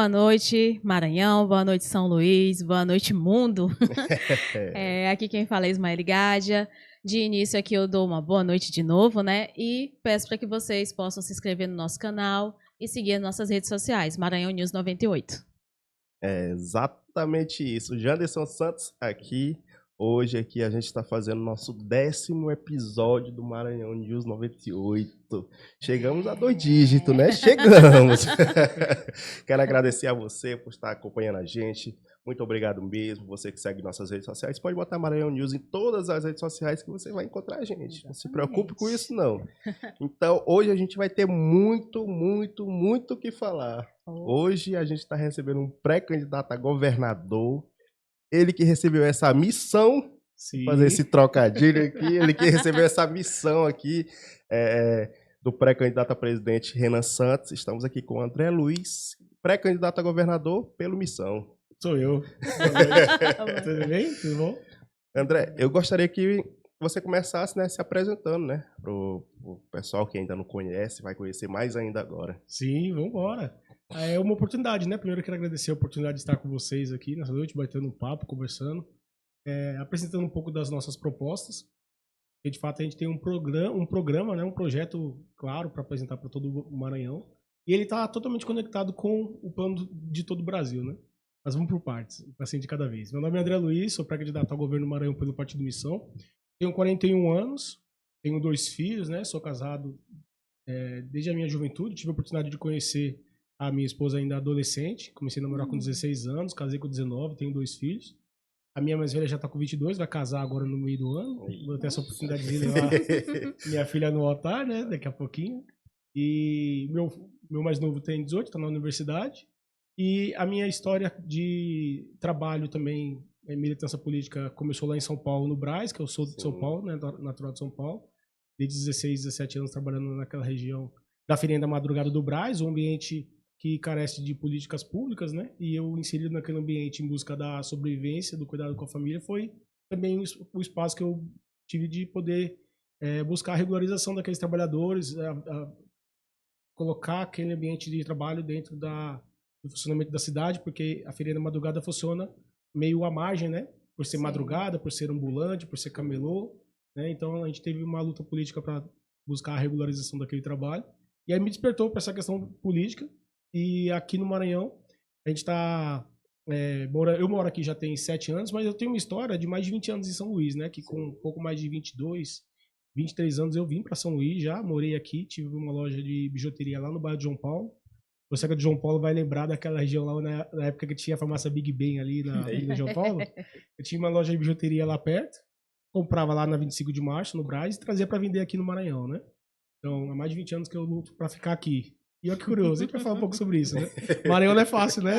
Boa noite, Maranhão, boa noite, São Luís, boa noite, mundo. Aqui quem fala é Ismael Gádia. De início aqui eu dou uma boa noite de novo, né? E peço para que vocês possam se inscrever no nosso canal e seguir as nossas redes sociais, Maranhão News 98. É exatamente isso. Janderson Santos aqui. Hoje aqui a gente está fazendo nosso 10º episódio do Maranhão News 98. Chegamos a 2 dígitos, né? Chegamos! Quero agradecer a você por estar acompanhando a gente. Muito obrigado mesmo. Você que segue nossas redes sociais, pode botar Maranhão News em todas as redes sociais que você vai encontrar a gente. Não se preocupe com isso, não. Então, hoje a gente vai ter muito o que falar. Hoje a gente está recebendo um pré-candidato a governador. Ele que recebeu essa missão, fazer esse trocadilho aqui, ele que recebeu essa missão aqui do pré-candidato a presidente Renan Santos. Estamos aqui com o André Luiz, pré-candidato a governador pelo Missão. Sou eu. Tudo bem? Tudo bom? André, eu gostaria que você começasse, né, se apresentando, né, pro pessoal que ainda não conhece, vai conhecer mais ainda agora. Sim, vamos embora. É uma oportunidade, né? Primeiro eu quero agradecer a oportunidade de estar com vocês aqui nessa noite, batendo um papo, conversando, apresentando um pouco das nossas propostas. E, de fato, a gente tem um programa, né? Um projeto claro para apresentar para todo o Maranhão. E ele está totalmente conectado com o plano de todo o Brasil, né? Mas vamos por partes, assim de cada vez. Meu nome é André Luiz, sou pré-candidato ao governo do Maranhão pelo Partido Missão. Tenho 41 anos, tenho 2 filhos, né? Sou casado desde a minha juventude, tive a oportunidade de conhecer a minha esposa ainda adolescente, comecei a namorar com 16 anos, casei com 19, tenho 2 filhos. A minha mais velha já está com 22, vai casar agora no meio do ano. Vou ter essa oportunidade de levar minha filha no altar, né, daqui a pouquinho. E meu mais novo tem 18, está na universidade. E a minha história de trabalho também, militância política, começou lá em São Paulo, no Brás, que eu sou de São Paulo, né, natural de São Paulo. Desde 16, 17 anos trabalhando naquela região da Feirinha da Madrugada do Brás, um ambiente que carece de políticas públicas, né? E eu inserido naquele ambiente em busca da sobrevivência, do cuidado com a família, foi também o espaço que eu tive de poder buscar a regularização daqueles trabalhadores, colocar aquele ambiente de trabalho dentro do funcionamento da cidade, porque a Feirinha da Madrugada funciona meio à margem, né? Por ser madrugada, por ser ambulante, por ser camelô, né? Então a gente teve uma luta política para buscar a regularização daquele trabalho. E aí me despertou para essa questão política. E aqui no Maranhão, a gente está... eu moro aqui já tem 7 anos, mas eu tenho uma história de mais de 20 anos em São Luís, né? Que com um pouco mais de 22, 23 anos eu vim para São Luís já, morei aqui, tive uma loja de bijuteria lá no bairro de João Paulo. Você que é de João Paulo vai lembrar daquela região lá na época que tinha a farmácia Big Ben ali na Ilha de João Paulo. Eu tinha uma loja de bijuteria lá perto, comprava lá na 25 de março, no Brás, e trazia para vender aqui no Maranhão, né? Então, há mais de 20 anos que eu luto para ficar aqui. E olha que curioso, a gente vai falar um pouco sobre isso, né? Maranhão não é fácil, né?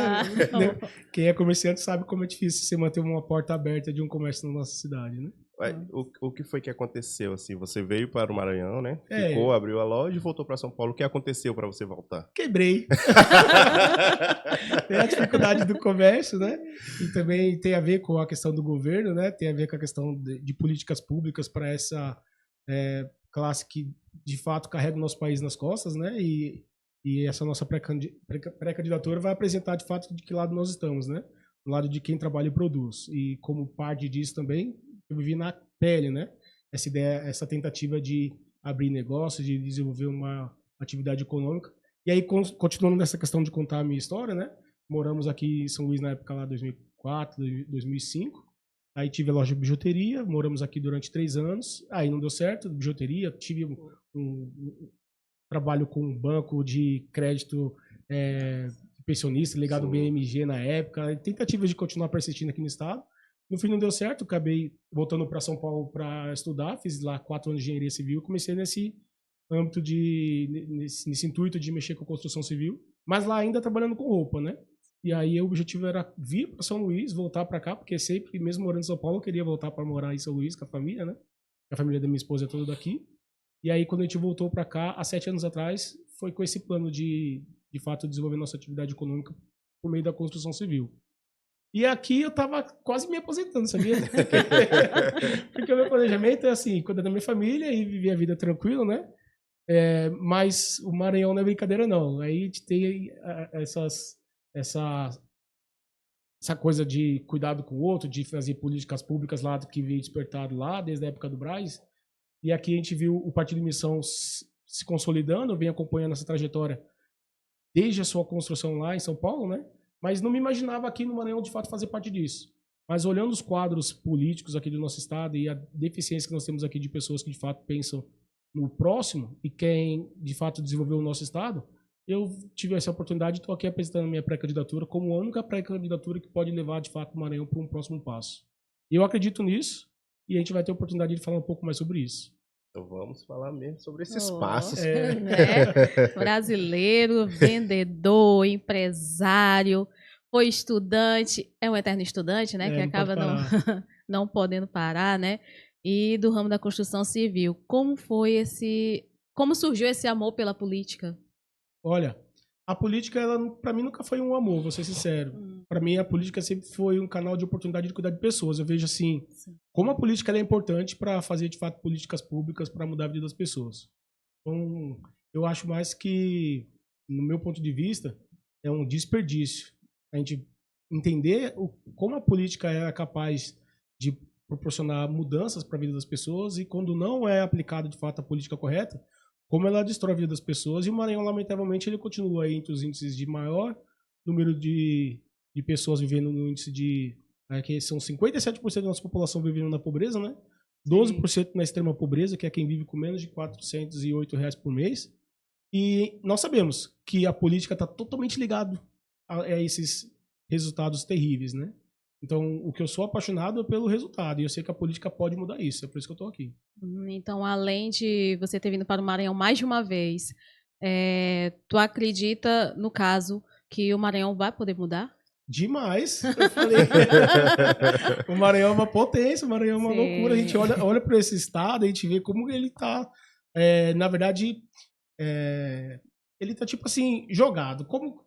Quem é comerciante sabe como é difícil você manter uma porta aberta de um comércio na nossa cidade, né? O que foi que aconteceu, assim? Você veio para o Maranhão, né? Ficou, abriu a loja e voltou para São Paulo. O que aconteceu para você voltar? Quebrei. Tem a dificuldade do comércio, né? E também tem a ver com a questão do governo, né? Tem a ver com a questão de políticas públicas para essa classe que, de fato, carrega o nosso país nas costas, né? E essa nossa pré-candidatura vai apresentar, de fato, de que lado nós estamos, né? Do lado de quem trabalha e produz. E como parte disso também, eu vivi na pele, né? Essa ideia, essa tentativa de abrir negócios, de desenvolver uma atividade econômica. E aí, continuando nessa questão de contar a minha história, né? Moramos aqui em São Luís na época lá, 2004, 2005. Aí tive a loja de bijuteria, moramos aqui durante 3 anos. Aí não deu certo, bijuteria. Tive um trabalho com um banco de crédito pensionista, ligado ao BMG na época. Tentativa de continuar persistindo aqui no estado. No fim não deu certo, acabei voltando para São Paulo para estudar, fiz lá 4 anos de engenharia civil, comecei nesse âmbito nesse intuito de mexer com construção civil, mas lá ainda trabalhando com roupa, né? E aí o objetivo era vir para São Luís, voltar para cá, porque sempre, mesmo morando em São Paulo, eu queria voltar para morar em São Luís com a família, né? A família da minha esposa é toda daqui. E aí quando a gente voltou para cá, há 7 anos atrás, foi com esse plano de fato desenvolver nossa atividade econômica por meio da construção civil. E aqui eu tava quase me aposentando, sabia? Porque o meu planejamento é assim, cuidar da minha família e viver a vida tranquilo, né? Mas o Maranhão não é brincadeira, não. Aí a gente tem essas essa coisa de cuidado com o outro, de fazer políticas públicas lá que veio despertado lá desde a época do Braz. E aqui a gente viu o Partido Missão se consolidando, eu venho acompanhando essa trajetória desde a sua construção lá em São Paulo, né? Mas não me imaginava aqui no Maranhão de fato fazer parte disso. Mas olhando os quadros políticos aqui do nosso estado e a deficiência que nós temos aqui de pessoas que de fato pensam no próximo e querem de fato desenvolver o nosso estado, eu tive essa oportunidade e estou aqui apresentando a minha pré-candidatura como a única pré-candidatura que pode levar de fato o Maranhão para um próximo passo. E eu acredito nisso e a gente vai ter a oportunidade de falar um pouco mais sobre isso. Então vamos falar mesmo sobre esses passos. Né? Brasileiro, vendedor, empresário, foi estudante, é um eterno estudante, né? Que acaba não podendo parar, né? E do ramo da construção civil. Como surgiu esse amor pela política? Olha, a política, ela para mim nunca foi um amor, vou ser sincero. Para mim a política sempre foi um canal de oportunidade de cuidar de pessoas. Eu vejo assim, como a política ela é importante para fazer de fato políticas públicas para mudar a vida das pessoas. Então, eu acho mais que, no meu ponto de vista, é um desperdício a gente entender como a política é capaz de proporcionar mudanças para a vida das pessoas e quando não é aplicada de fato a política correta, como ela destrói a vida das pessoas. E o Maranhão, lamentavelmente, ele continua aí entre os índices de maior número de pessoas vivendo no índice de... que são 57% da nossa população vivendo na pobreza, né? 12% na extrema pobreza, que é quem vive com menos de R$408 por mês. E nós sabemos que a política está totalmente ligada a esses resultados terríveis, né? Então, o que eu sou apaixonado é pelo resultado. E eu sei que a política pode mudar isso. É por isso que eu estou aqui. Então, além de você ter vindo para o Maranhão mais de uma vez, tu acredita, no caso, que o Maranhão vai poder mudar? Demais. Eu falei. O Maranhão é uma potência, o Maranhão é uma loucura. A gente olha para esse estado, a gente vê como ele está, na verdade, ele está tipo assim, jogado. Como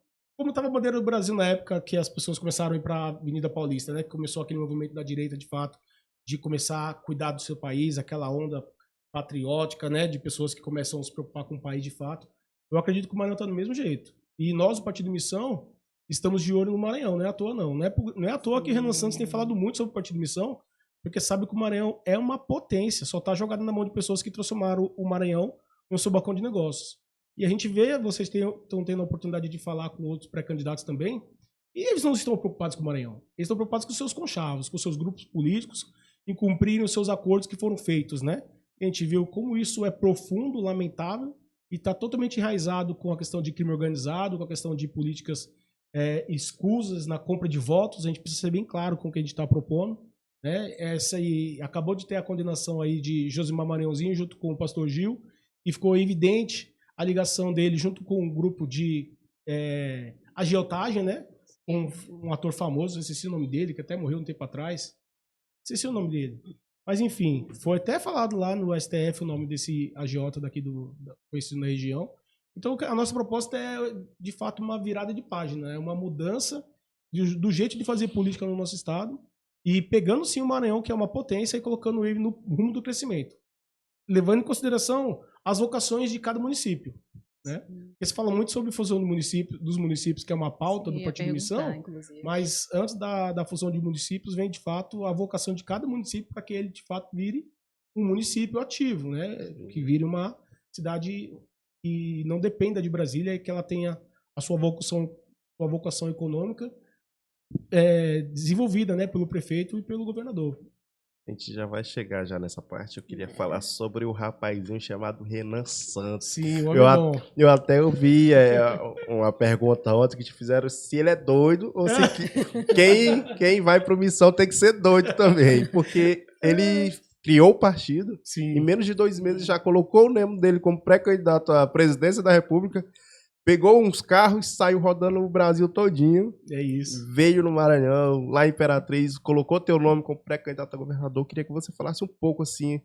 estava a bandeira do Brasil na época que as pessoas começaram a ir para a Avenida Paulista, né? Que começou aquele movimento da direita, de fato, de começar a cuidar do seu país, aquela onda patriótica, né? De pessoas que começam a se preocupar com o país de fato. Eu acredito que o Maranhão está do mesmo jeito. E nós, o Partido Missão, estamos de olho no Maranhão, não é à toa não. Não é à toa que Renan Santos tem falado muito sobre o Partido Missão, porque sabe que o Maranhão é uma potência, só está jogado na mão de pessoas que transformaram o Maranhão em um seu balcão de negócios. E a gente vê, vocês estão tendo a oportunidade de falar com outros pré-candidatos também, e eles não estão preocupados com o Maranhão. Eles estão preocupados com os seus conchavos, com os seus grupos políticos, em cumprirem os seus acordos que foram feitos, né? A gente viu como isso é profundo, lamentável, e está totalmente enraizado com a questão de crime organizado, com a questão de políticas escusas na compra de votos. A gente precisa ser bem claro com o que a gente está propondo, né? Essa aí, acabou de ter a condenação aí de Josimar Maranhãozinho junto com o pastor Gil, e ficou evidente a ligação dele junto com um grupo de agiotagem, né? Um ator famoso, não esqueci o nome dele, que até morreu um tempo atrás. Esqueci o nome dele. Mas, enfim, foi até falado lá no STF o nome desse agiota daqui conhecido na região. Então, a nossa proposta é, de fato, uma virada de página. É uma mudança do jeito de fazer política no nosso estado e pegando, sim, o Maranhão, que é uma potência, e colocando ele no rumo do crescimento. Levando em consideração as vocações de cada município, né? Porque se fala muito sobre a fusão dos municípios, que é uma pauta do Partido Missão, inclusive. Mas antes da fusão de municípios vem, de fato, a vocação de cada município para que ele, de fato, vire um município ativo, né? Que vire uma cidade que não dependa de Brasília e que ela tenha a sua vocação econômica desenvolvida, né, pelo prefeito e pelo governador. A gente já vai chegar já nessa parte. Eu queria falar sobre o rapazinho chamado Renan Santos. Sim, eu até ouvi uma pergunta ontem que te fizeram se ele é doido ou se quem vai pro Missão tem que ser doido também. Porque ele criou o partido, sim, em menos de 2 meses já colocou o nome dele como pré-candidato à presidência da República, pegou uns carros e saiu rodando o Brasil todinho. É isso. Veio no Maranhão, lá em Imperatriz, colocou teu nome como pré-candidato a governador. Queria que você falasse um pouco assim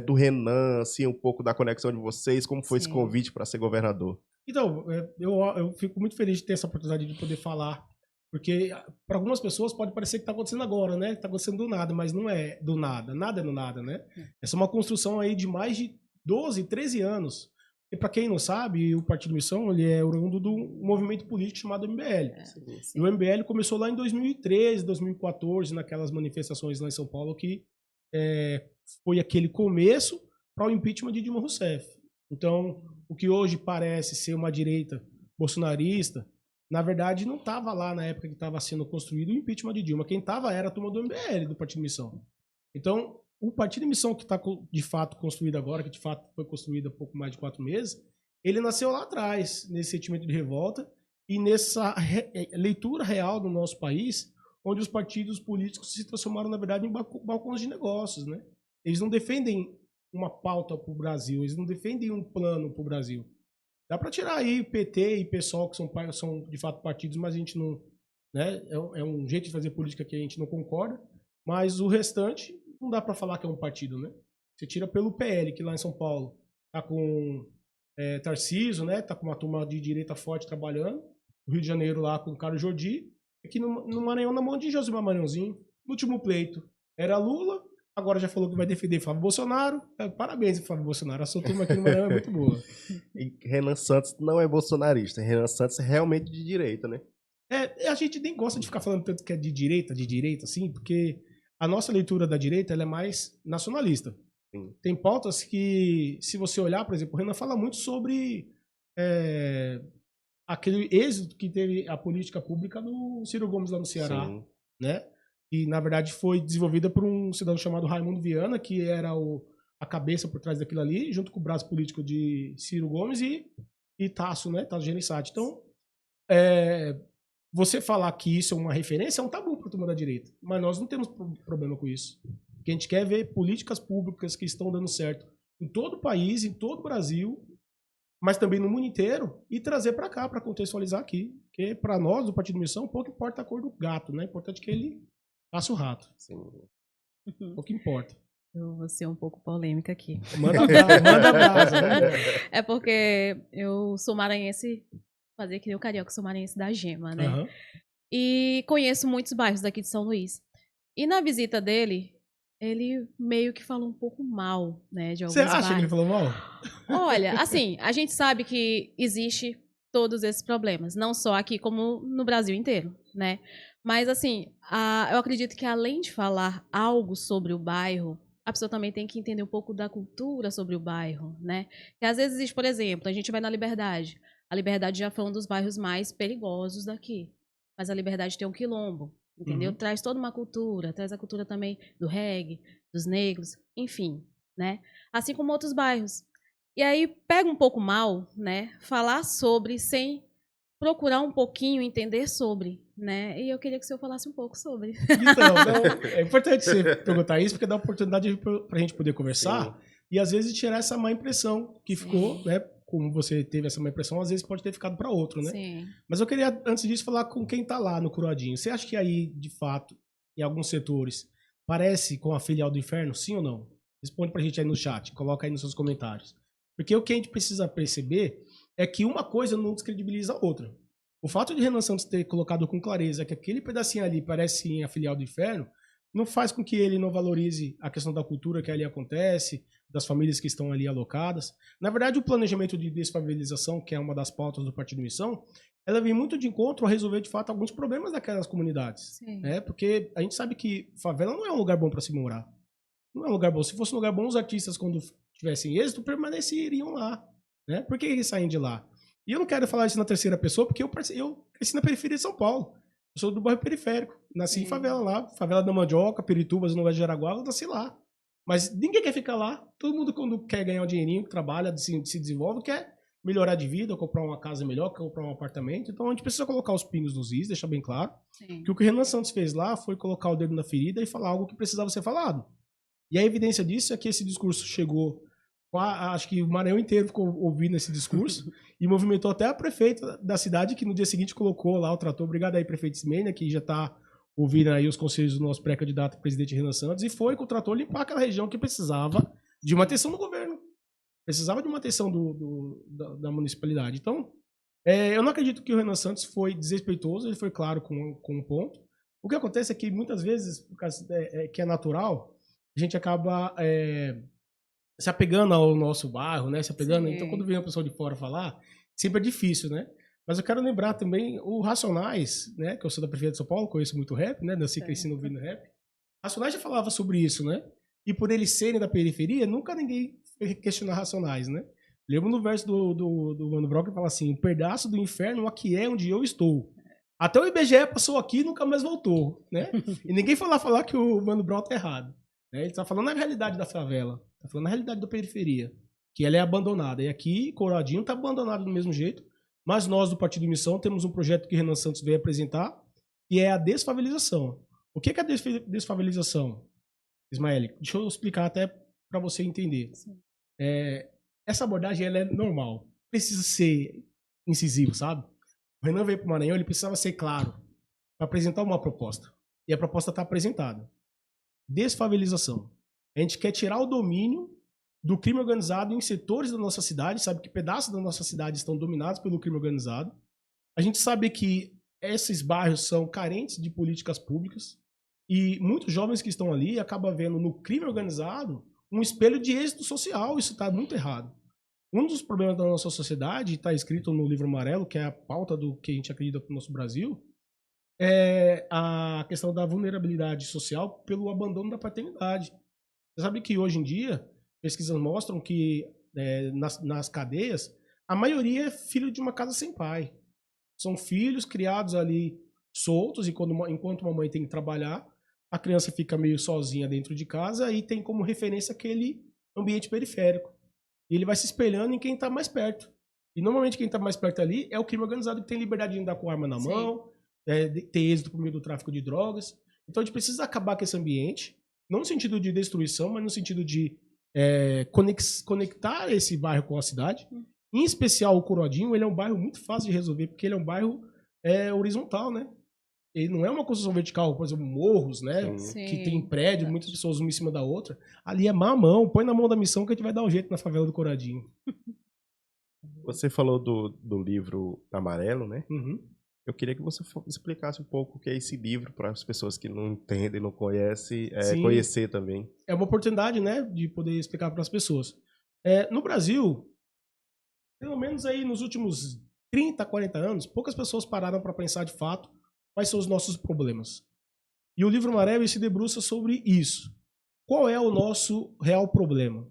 do Renan, assim, um pouco da conexão de vocês, como foi esse convite para ser governador. Então, eu fico muito feliz de ter essa oportunidade de poder falar, porque para algumas pessoas pode parecer que está acontecendo agora, né? Está acontecendo do nada, mas não é do nada. Nada é do nada, né? Essa é uma construção aí de mais de 12, 13 anos. E para quem não sabe, o Partido Missão ele é oriundo do movimento político chamado MBL. E o MBL começou lá em 2013, 2014, naquelas manifestações lá em São Paulo, que foi aquele começo para o impeachment de Dilma Rousseff. Então, o que hoje parece ser uma direita bolsonarista, na verdade não estava lá na época que estava sendo construído o impeachment de Dilma. Quem estava era a turma do MBL, do Partido Missão. Então, o Partido Missão que está de fato construído agora, que de fato foi construído há pouco mais de 4 meses, ele nasceu lá atrás, nesse sentimento de revolta e nessa leitura real do nosso país, onde os partidos políticos se transformaram, na verdade, em balcões de negócios, né? Eles não defendem uma pauta para o Brasil, eles não defendem um plano para o Brasil. Dá para tirar aí PT e PSOL, que são de fato partidos, mas a gente não... Né? É um jeito de fazer política que a gente não concorda, mas o restante não dá para falar que é um partido, né? Você tira pelo PL, que lá em São Paulo tá com Tarcísio, né? Tá com uma turma de direita forte trabalhando. O Rio de Janeiro lá com o Carlos Jordi. Aqui no Maranhão, na mão de Josimar Maranhãozinho. No último pleito era Lula, agora já falou que vai defender Flávio Bolsonaro. Parabéns, Flávio Bolsonaro. A sua turma aqui no Maranhão é muito boa. E Renan Santos não é bolsonarista. Renan Santos é realmente de direita, né? A gente nem gosta de ficar falando tanto que é de direita, assim, porque a nossa leitura da direita ela é mais nacionalista. Sim. Tem pautas que, se você olhar, por exemplo, o Renan fala muito sobre aquele êxito que teve a política pública do Ciro Gomes lá no Ceará, sim, né? E, na verdade, foi desenvolvida por um cidadão chamado Raimundo Viana, que era a cabeça por trás daquilo ali, junto com o braço político de Ciro Gomes e Tasso, né? Tasso Gereissati. Então, você falar que isso é uma referência é um tabu para a turma da direita. Mas nós não temos problema com isso. O que a gente quer é ver políticas públicas que estão dando certo em todo o país, em todo o Brasil, mas também no mundo inteiro, e trazer para cá, para contextualizar aqui. Porque para nós, do Partido Missão, pouco importa a cor do gato, né? O importante é que ele faça o rato. Sim. O que importa. Eu vou ser um pouco polêmica aqui. Manda brasa, né? É porque eu sou maranhense, fazer que nem o carioca, sou maranhense da Gema, né? Uhum. E conheço muitos bairros daqui de São Luís. E na visita dele, ele meio que falou um pouco mal, né, de alguns bairros. Você acha que ele falou mal? Olha, assim, a gente sabe que existe todos esses problemas, não só aqui como no Brasil inteiro, né? Mas, assim, eu acredito que além de falar algo sobre o bairro, a pessoa também tem que entender um pouco da cultura sobre o bairro, né? Que às vezes existe, por exemplo, a gente vai na Liberdade. A Liberdade já foi um dos bairros mais perigosos daqui. Mas a Liberdade tem um quilombo, entendeu? Uhum. Traz toda uma cultura, traz a cultura também do reggae, dos negros, enfim, né? Assim como outros bairros. E aí pega um pouco mal, né? Falar sobre sem procurar um pouquinho entender sobre, né? E eu queria que o senhor falasse um pouco sobre. Então, é importante você perguntar isso, porque dá oportunidade pra gente poder conversar. Sim. E às vezes tirar essa má impressão que ficou, né? Como você teve essa má impressão, às vezes pode ter ficado para outro, né? Sim. Mas eu queria, antes disso, falar com quem tá lá no Coroadinho. Você acha que aí, de fato, em alguns setores, parece com a filial do inferno, sim ou não? Responde pra gente aí no chat, coloca aí nos seus comentários. Porque o que a gente precisa perceber é que uma coisa não descredibiliza a outra. O fato de Renan Santos ter colocado com clareza que aquele pedacinho ali parece sim a filial do inferno, não faz com que ele não valorize a questão da cultura que ali acontece, das famílias que estão ali alocadas. Na verdade, o planejamento de desfavelização, que é uma das pautas do Partido Missão, ela vem muito de encontro a resolver, de fato, alguns problemas daquelas comunidades. Né? Porque a gente sabe que favela não é um lugar bom para se morar. Não é um lugar bom. Se fosse um lugar bom, os artistas, quando tivessem êxito, permaneceriam lá. Né? Por que eles saem de lá? E eu não quero falar isso na terceira pessoa, porque eu cresci na periferia de São Paulo. Eu sou do bairro periférico. Nasci em favela lá. Favela da Mandioca, Pirituba, Nova de Jaraguá, eu nasci lá. Mas ninguém quer ficar lá. Todo mundo, quando quer ganhar um dinheirinho, trabalha, se desenvolve, quer melhorar de vida, comprar uma casa melhor, comprar um apartamento. Então a gente precisa colocar os pingos nos is, deixar bem claro. Sim. Que o Renan Santos fez lá foi colocar o dedo na ferida e falar algo que precisava ser falado. E a evidência disso é que esse discurso chegou... Acho que o Maranhão inteiro ficou ouvindo esse discurso e movimentou até a prefeita da cidade, que no dia seguinte colocou lá o trator. Obrigado aí, prefeito Ismênia, que já está ouvindo aí os conselhos do nosso pré-candidato presidente Renan Santos, e foi com o trator limpar aquela região que precisava de uma atenção do governo. Precisava de uma atenção da municipalidade. Então, eu não acredito que o Renan Santos foi desrespeitoso, ele foi claro com um ponto. O que acontece é que muitas vezes, por causa que é natural, a gente acaba... se apegando ao nosso bairro, né? Se apegando. Sim. Então, quando vem uma pessoa de fora falar, sempre é difícil, né? Mas eu quero lembrar também o Racionais, né? Que eu sou da Prefeitura de São Paulo, conheço muito rap, né? Nasci crescendo ouvindo rap. Racionais já falava sobre isso, né? E por eles serem da periferia, nunca ninguém questionar Racionais, né? Lembro no verso do Mano Brown que fala assim: um pedaço do inferno aqui é onde eu estou. Até o IBGE passou aqui e nunca mais voltou, né? E ninguém foi lá falar que o Mano Brown tá errado. Né? Ele tá falando na realidade da favela, tá falando na realidade da periferia, que ela é abandonada. E aqui, Coradinho tá abandonado do mesmo jeito, mas nós do Partido Missão temos um projeto que Renan Santos veio apresentar, que é a desfavelização. O que é a desfavelização, Ismael? Deixa eu explicar até para você entender. Essa abordagem ela é normal, precisa ser incisivo, sabe? O Renan veio para o Maranhão, ele precisava ser claro para apresentar uma proposta. E a proposta está apresentada. Desfavelização. A gente quer tirar o domínio do crime organizado em setores da nossa cidade, sabe que pedaços da nossa cidade estão dominados pelo crime organizado. A gente sabe que esses bairros são carentes de políticas públicas e muitos jovens que estão ali acabam vendo no crime organizado um espelho de êxito social. Isso está muito errado. Um dos problemas da nossa sociedade, está escrito no livro amarelo, que é a pauta do que a gente acredita para o nosso Brasil, é a questão da vulnerabilidade social pelo abandono da paternidade. Você sabe que hoje em dia, pesquisas mostram que nas cadeias, a maioria é filho de uma casa sem pai. São filhos criados ali soltos, e enquanto uma mãe tem que trabalhar, a criança fica meio sozinha dentro de casa e tem como referência aquele ambiente periférico. E ele vai se espelhando em quem está mais perto. E normalmente quem está mais perto ali é o crime organizado que tem liberdade de andar com arma na mão, ter êxito por meio do tráfico de drogas. Então a gente precisa acabar com esse ambiente, não no sentido de destruição, mas no sentido de conectar esse bairro com a cidade. Em especial o Corodinho, ele é um bairro muito fácil de resolver, porque ele é um bairro horizontal, né? Ele não é uma construção vertical, por exemplo, morros, né? Sim. Que tem prédio, muitas pessoas uma em cima da outra. Ali é mamão, põe na mão da missão que a gente vai dar um jeito na favela do Coradinho. Você falou do livro amarelo, né? Uhum. Eu queria que você explicasse um pouco o que é esse livro para as pessoas que não entendem, não conhecem, conhecer também. É uma oportunidade, né, de poder explicar para as pessoas. No Brasil, pelo menos aí nos últimos 30, 40 anos, poucas pessoas pararam para pensar de fato quais são os nossos problemas. E o livro amarelo se debruça sobre isso. Qual é o nosso real problema?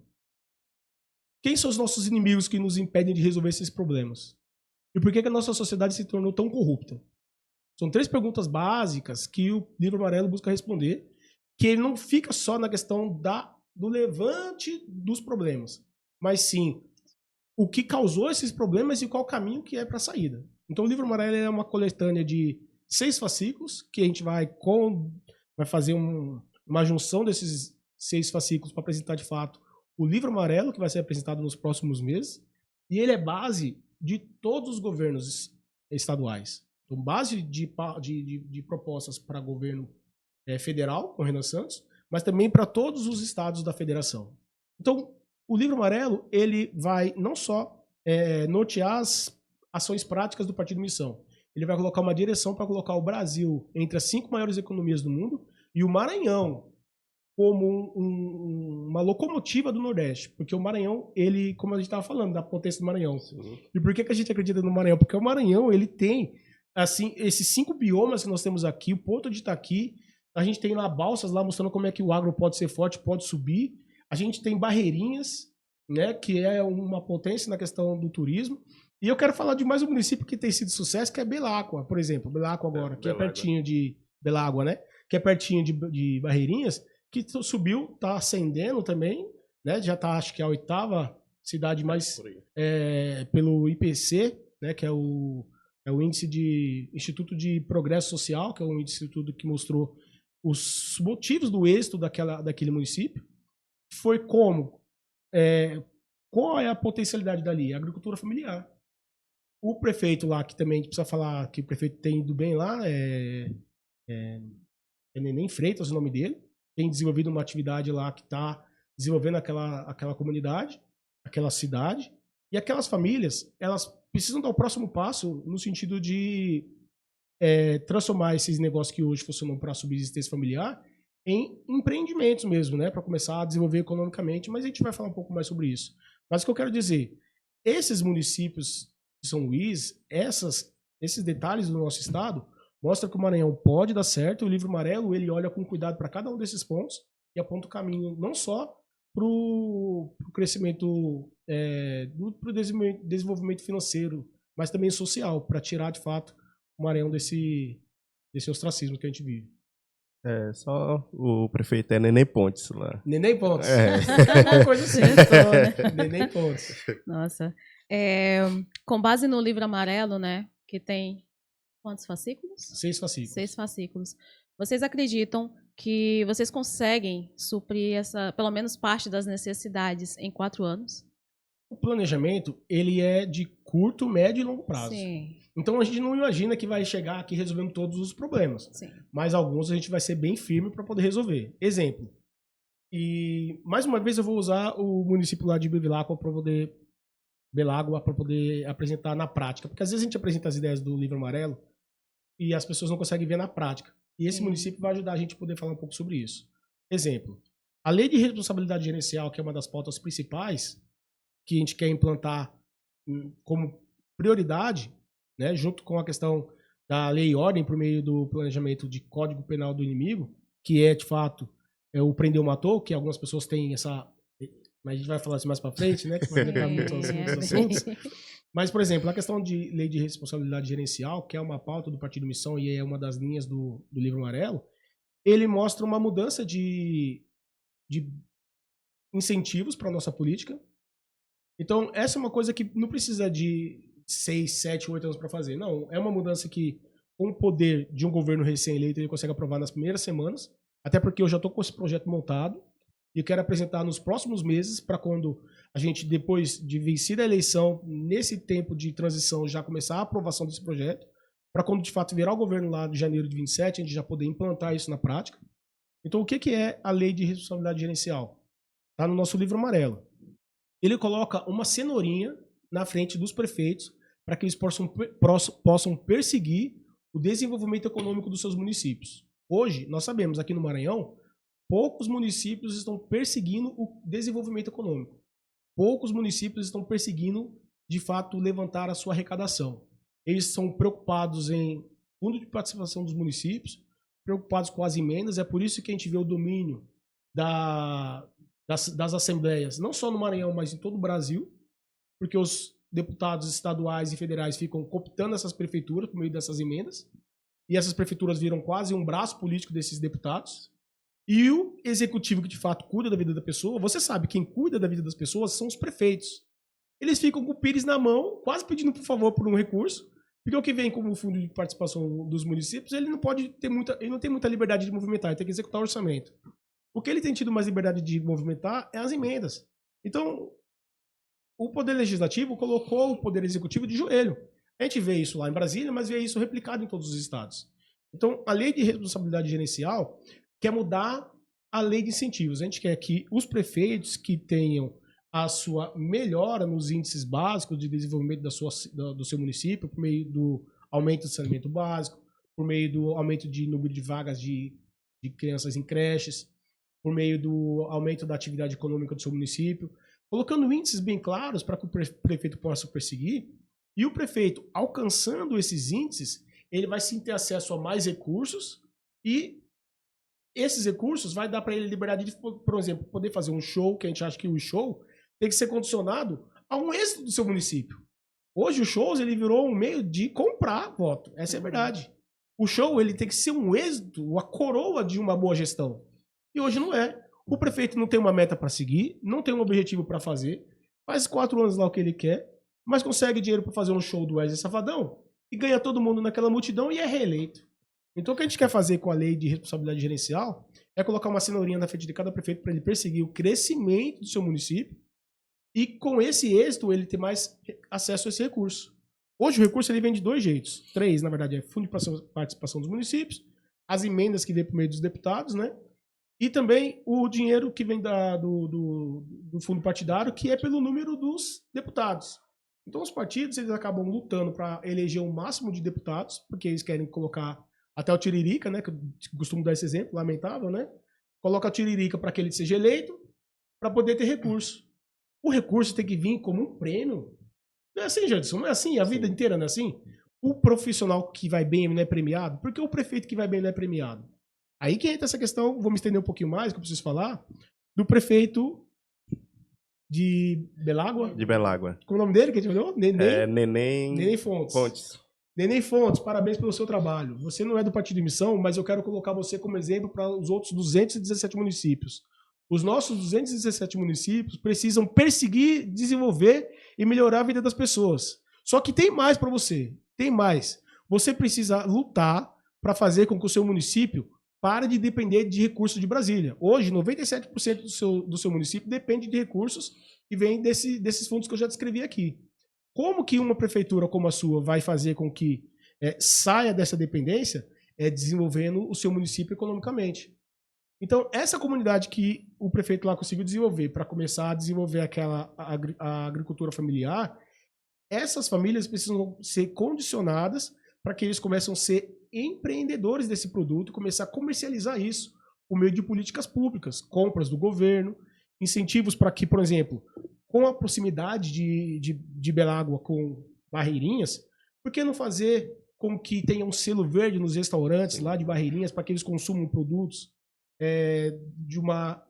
Quem são os nossos inimigos que nos impedem de resolver esses problemas? E por que a nossa sociedade se tornou tão corrupta? São 3 perguntas básicas que o livro amarelo busca responder, que ele não fica só na questão do levante dos problemas, mas sim o que causou esses problemas e qual o caminho que é para a saída. Então o livro amarelo é uma coletânea de 6 fascículos, que a gente vai fazer uma junção desses 6 fascículos para apresentar de fato o livro amarelo, que vai ser apresentado nos próximos meses, e ele é base de todos os governos estaduais. Então, base de propostas para governo federal, com Renan Santos, mas também para todos os estados da federação. Então, o livro amarelo ele vai não só nortear as ações práticas do Partido Missão, ele vai colocar uma direção para colocar o Brasil entre as 5 maiores economias do mundo e o Maranhão como uma locomotiva do Nordeste. Porque o Maranhão, ele, como a gente estava falando, da potência do Maranhão. Sim. E por que a gente acredita no Maranhão? Porque o Maranhão, ele tem, assim, esses 5 biomas que nós temos aqui, o Porto de Itaqui, a gente tem lá balsas lá mostrando como é que o agro pode ser forte, pode subir. A gente tem Barreirinhas, né, que é uma potência na questão do turismo. E eu quero falar de mais um município que tem sido sucesso, que é Belágua, por exemplo. Belágua agora, que é pertinho de Belágua, né? Que é pertinho de Barreirinhas, que subiu, está ascendendo também, né? Já está, acho que é a 8ª cidade mais pelo IPC, né? Que é o índice de Instituto de Progresso Social, que é um instituto que mostrou os motivos do êxito daquele município. Foi como? Qual é a potencialidade dali? A agricultura familiar. O prefeito lá, que também a gente precisa falar que o prefeito tem ido bem lá, é Neném Freitas, o nome dele, tem desenvolvido uma atividade lá que está desenvolvendo aquela comunidade, aquela cidade, e aquelas famílias, elas precisam dar o próximo passo no sentido de transformar esses negócios que hoje funcionam para subsistência familiar em empreendimentos mesmo, né, para começar a desenvolver economicamente, mas a gente vai falar um pouco mais sobre isso. Mas o que eu quero dizer, esses municípios de São Luís, esses detalhes do nosso estado, mostra que o Maranhão pode dar certo, o Livro Amarelo, ele olha com cuidado para cada um desses pontos e aponta o caminho não só para o crescimento, para o desenvolvimento financeiro, mas também social, para tirar de fato o Maranhão desse ostracismo que a gente vive. Só o prefeito é Neném Pontes lá. Neném Pontes. Uma coisa assim. Né? Neném Pontes. Nossa. Com base no Livro Amarelo, né, que tem quantos fascículos? 6 fascículos. 6 fascículos. Vocês acreditam que vocês conseguem suprir pelo menos parte das necessidades em 4 anos? O planejamento, ele é de curto, médio e longo prazo. Sim. Então a gente não imagina que vai chegar aqui resolvendo todos os problemas. Sim. Mas alguns a gente vai ser bem firme para poder resolver. Exemplo. E mais uma vez eu vou usar o município lá de Bevilacqua para poder apresentar na prática. Porque às vezes a gente apresenta as ideias do Livro Amarelo e as pessoas não conseguem ver na prática. E esse município vai ajudar a gente a poder falar um pouco sobre isso. Exemplo. A Lei de Responsabilidade Gerencial, que é uma das pautas principais que a gente quer implantar como prioridade, né, junto com a questão da lei e ordem por meio do planejamento de Código Penal do Inimigo, que é, de fato, o prendeu matou, que algumas pessoas têm essa... Mas a gente vai falar isso mais para frente, né, que vai entrar muito nos assuntos. Mas, por exemplo, a questão de lei de responsabilidade gerencial, que é uma pauta do Partido Missão e é uma das linhas do Livro Amarelo, ele mostra uma mudança de incentivos para a nossa política. Então, essa é uma coisa que não precisa de 6, 7, 8 anos para fazer. Não, é uma mudança que, com o poder de um governo recém-eleito, ele consegue aprovar nas primeiras semanas, até porque eu já estou com esse projeto montado e eu quero apresentar nos próximos meses, para quando a gente, depois de vencida a eleição, nesse tempo de transição, já começar a aprovação desse projeto, para quando, de fato, virar o governo lá de janeiro de 27, a gente já poder implantar isso na prática. Então, o que é a Lei de Responsabilidade Gerencial? Está no nosso Livro Amarelo. Ele coloca uma cenourinha na frente dos prefeitos para que eles possam perseguir o desenvolvimento econômico dos seus municípios. Hoje, nós sabemos, aqui no Maranhão, poucos municípios estão perseguindo o desenvolvimento econômico. Poucos municípios estão perseguindo, de fato, levantar a sua arrecadação. Eles são preocupados em fundo de participação dos municípios, preocupados com as emendas. É por isso que a gente vê o domínio das assembleias, não só no Maranhão, mas em todo o Brasil, porque os deputados estaduais e federais ficam cooptando essas prefeituras por meio dessas emendas, e essas prefeituras viram quase um braço político desses deputados. E o executivo que de fato cuida da vida da pessoa, você sabe, quem cuida da vida das pessoas são os prefeitos. Eles ficam com o pires na mão, quase pedindo por favor por um recurso, porque o que vem como fundo de participação dos municípios, ele não tem muita liberdade de movimentar, ele tem que executar o orçamento. O que ele tem tido mais liberdade de movimentar é as emendas. Então, o Poder Legislativo colocou o Poder Executivo de joelho. A gente vê isso lá em Brasília, mas vê isso replicado em todos os estados. Então, a Lei de Responsabilidade Gerencial quer mudar a lei de incentivos. A gente quer que os prefeitos que tenham a sua melhora nos índices básicos de desenvolvimento do seu município, por meio do aumento do saneamento básico, por meio do aumento de número de vagas de crianças em creches, por meio do aumento da atividade econômica do seu município, colocando índices bem claros para que o prefeito possa perseguir. E o prefeito, alcançando esses índices, ele vai sim ter acesso a mais recursos e esses recursos vai dar para ele liberdade de, por exemplo, poder fazer um show, que a gente acha que o show tem que ser condicionado a um êxito do seu município. Hoje o show ele virou um meio de comprar voto. Essa é a verdade. O show ele tem que ser um êxito, a coroa de uma boa gestão. E hoje não é. O prefeito não tem uma meta para seguir, não tem um objetivo para fazer, faz 4 anos lá o que ele quer, mas consegue dinheiro para fazer um show do Wesley Safadão e ganha todo mundo naquela multidão e é reeleito. Então o que a gente quer fazer com a lei de responsabilidade gerencial é colocar uma cenourinha na frente de cada prefeito para ele perseguir o crescimento do seu município e com esse êxito ele ter mais acesso a esse recurso. Hoje o recurso ele vem de 2 jeitos. 3, na verdade, é fundo de participação dos municípios, as emendas que vêm por meio dos deputados, né? E também o dinheiro que vem do fundo partidário, que é pelo número dos deputados. Então os partidos eles acabam lutando para eleger o máximo de deputados, porque eles querem colocar até o Tiririca, né, que eu costumo dar esse exemplo, lamentável, né? coloca a tiririca para que ele seja eleito, para poder ter recurso. O recurso tem que vir como um prêmio. Não é assim, Jadson? Não é assim? A vida inteira não é assim? O profissional que vai bem não é premiado? Por que o prefeito que vai bem não é premiado? Aí que entra essa questão, vou me estender um pouquinho mais, que eu preciso falar, do prefeito de Belágua. De Belágua. Como é o nome dele que a gente olhou? Neném Fontes. Neném Fontes, parabéns pelo seu trabalho. Você não é do Partido em Missão, mas eu quero colocar você como exemplo para os outros 217 municípios. Os nossos 217 municípios precisam perseguir, desenvolver e melhorar a vida das pessoas. Só que tem mais para você. Tem mais. Você precisa lutar para fazer com que o seu município pare de depender de recursos de Brasília. Hoje, 97% do seu município depende de recursos que vêm desses fundos que eu já descrevi aqui. Como que uma prefeitura como a sua vai fazer com que saia dessa dependência? É desenvolvendo o seu município economicamente. Então, essa comunidade que o prefeito lá conseguiu desenvolver para começar a desenvolver a agricultura familiar, essas famílias precisam ser condicionadas para que eles comecem a ser empreendedores desse produto, começar a comercializar isso por meio de políticas públicas, compras do governo, incentivos para que, por exemplo, com a proximidade de Belágua com Barreirinhas, por que não fazer com que tenha um selo verde nos restaurantes lá de Barreirinhas para que eles consumam produtos de uma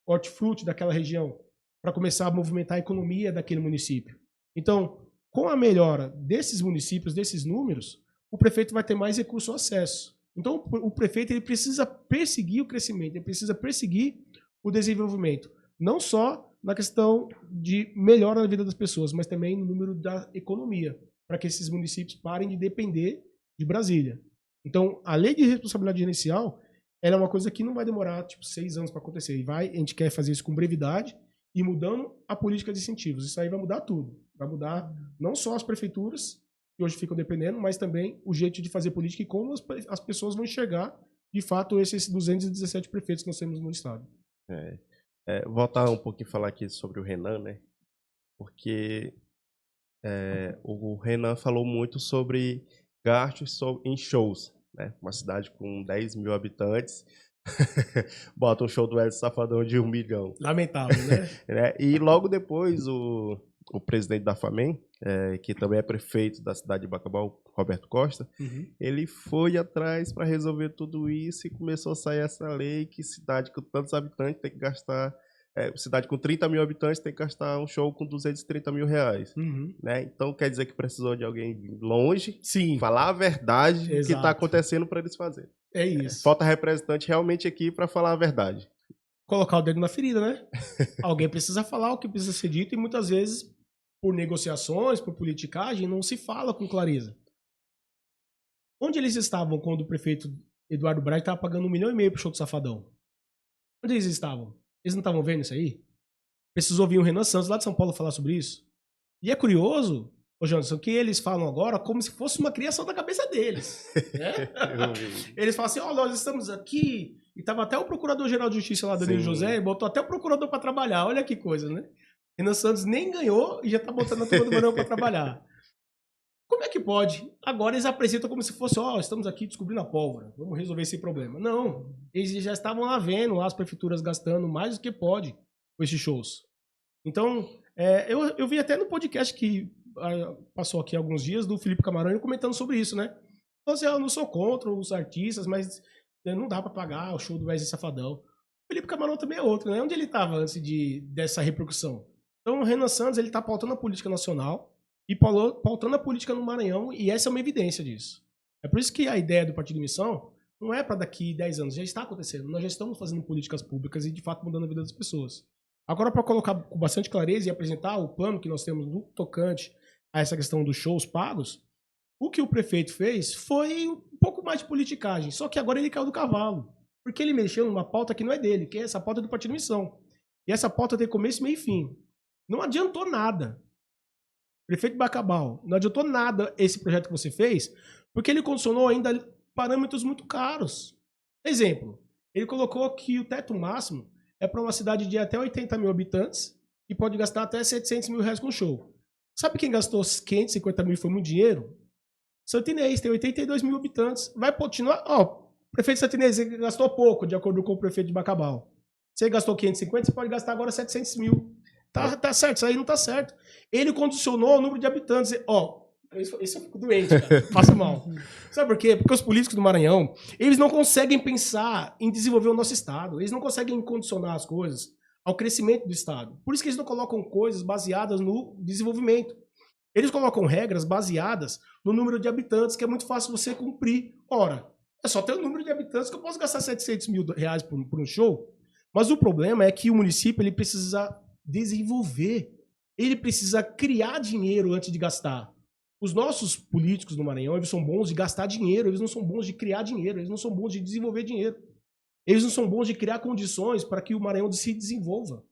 hortifruti daquela região, para começar a movimentar a economia daquele município. Então, com a melhora desses municípios, desses números, o prefeito vai ter mais recurso ao acesso. Então, o prefeito ele precisa perseguir o crescimento, ele precisa perseguir o desenvolvimento, não só na questão de melhora na vida das pessoas, mas também no número da economia, para que esses municípios parem de depender de Brasília. Então, a lei de responsabilidade gerencial, ela é uma coisa que não vai demorar 6 anos para acontecer. A gente quer fazer isso com brevidade e mudando a política de incentivos. Isso aí vai mudar tudo. Vai mudar não só as prefeituras, que hoje ficam dependendo, mas também o jeito de fazer política e como as pessoas vão enxergar, de fato, esses 217 prefeitos que nós temos no estado. Voltar um pouquinho e falar aqui sobre o Renan, né? Porque o Renan falou muito sobre gastos em shows, né? Uma cidade com 10 mil habitantes, bota um show do Wesley Safadão de 1 milhão. Lamentável, né? E logo depois, o presidente da FAMEM, que também é prefeito da cidade de Bacabal, Roberto Costa, ele foi atrás para resolver tudo isso e começou a sair essa lei que cidade com tantos habitantes tem que gastar, cidade com 30 mil habitantes tem que gastar um show com 230 mil reais. Né? Então quer dizer que precisou de alguém longe, sim, falar a verdade do que está acontecendo para eles fazerem. É isso. Falta representante realmente aqui para falar a verdade. Colocar o dedo na ferida, né? Alguém precisa falar o que precisa ser dito e muitas vezes, por negociações, por politicagem, não se fala com clareza. Onde eles estavam quando o prefeito Eduardo Braga estava pagando 1,5 milhão pro show do Safadão? Onde eles estavam? Eles não estavam vendo isso aí? Precisou vir o Renan Santos lá de São Paulo falar sobre isso? E é curioso, Janderson, que eles falam agora como se fosse uma criação da cabeça deles. Né? Eles falam assim, nós estamos aqui, e estava até o Procurador-Geral de Justiça lá, Danilo José, e botou até o procurador para trabalhar. Olha que coisa, né? Renan Santos nem ganhou e já está botando a turma do Maranhão para trabalhar. Como é que pode? Agora eles apresentam como se fosse, estamos aqui descobrindo a pólvora, vamos resolver esse problema. Não, eles já estavam lá vendo lá as prefeituras gastando mais do que pode com esses shows. Então, eu vi até no podcast que passou aqui há alguns dias, do Felipe Camarão, comentando sobre isso, né? Então, assim, eu não sou contra os artistas, mas não dá para pagar o show do Wesley Safadão. O Felipe Camarão também é outro, né? Onde ele estava antes dessa repercussão? Então, o Renan Santos, ele está pautando a política nacional e pautando a política no Maranhão, e essa é uma evidência disso. É por isso que a ideia do Partido Missão não é para daqui 10 anos, já está acontecendo. Nós já estamos fazendo políticas públicas e, de fato, mudando a vida das pessoas. Agora, para colocar com bastante clareza e apresentar o plano que nós temos no tocante a essa questão dos shows pagos, o que o prefeito fez foi um pouco mais de politicagem, só que agora ele caiu do cavalo, porque ele mexeu numa pauta que não é dele, que é essa pauta do Partido Missão. E essa pauta tem começo, meio e fim. Não adiantou nada. Prefeito Bacabal, não adiantou nada esse projeto que você fez, porque ele condicionou ainda parâmetros muito caros. Exemplo, ele colocou que o teto máximo é para uma cidade de até 80 mil habitantes e pode gastar até 700 mil reais com show. Sabe quem gastou 550 mil e foi muito dinheiro? Santo Inês, tem 82 mil habitantes. Vai continuar... Prefeito Santinês, você gastou pouco, de acordo com o prefeito de Bacabal. Você gastou 550, você pode gastar agora 700 mil. Tá certo, isso aí não tá certo. Ele condicionou o número de habitantes. Esse eu fico doente, cara. Faço mal. Sabe por quê? Porque os políticos do Maranhão, eles não conseguem pensar em desenvolver o nosso estado. Eles não conseguem condicionar as coisas ao crescimento do estado. Por isso que eles não colocam coisas baseadas no desenvolvimento. Eles colocam regras baseadas no número de habitantes, que é muito fácil você cumprir. Ora, é só ter o número de habitantes que eu posso gastar 700 mil reais por um show. Mas o problema é que o município ele precisa desenvolver. Ele precisa criar dinheiro antes de gastar. Os nossos políticos no Maranhão, eles são bons de gastar dinheiro, eles não são bons de criar dinheiro, eles não são bons de desenvolver dinheiro. Eles não são bons de criar condições para que o Maranhão se desenvolva.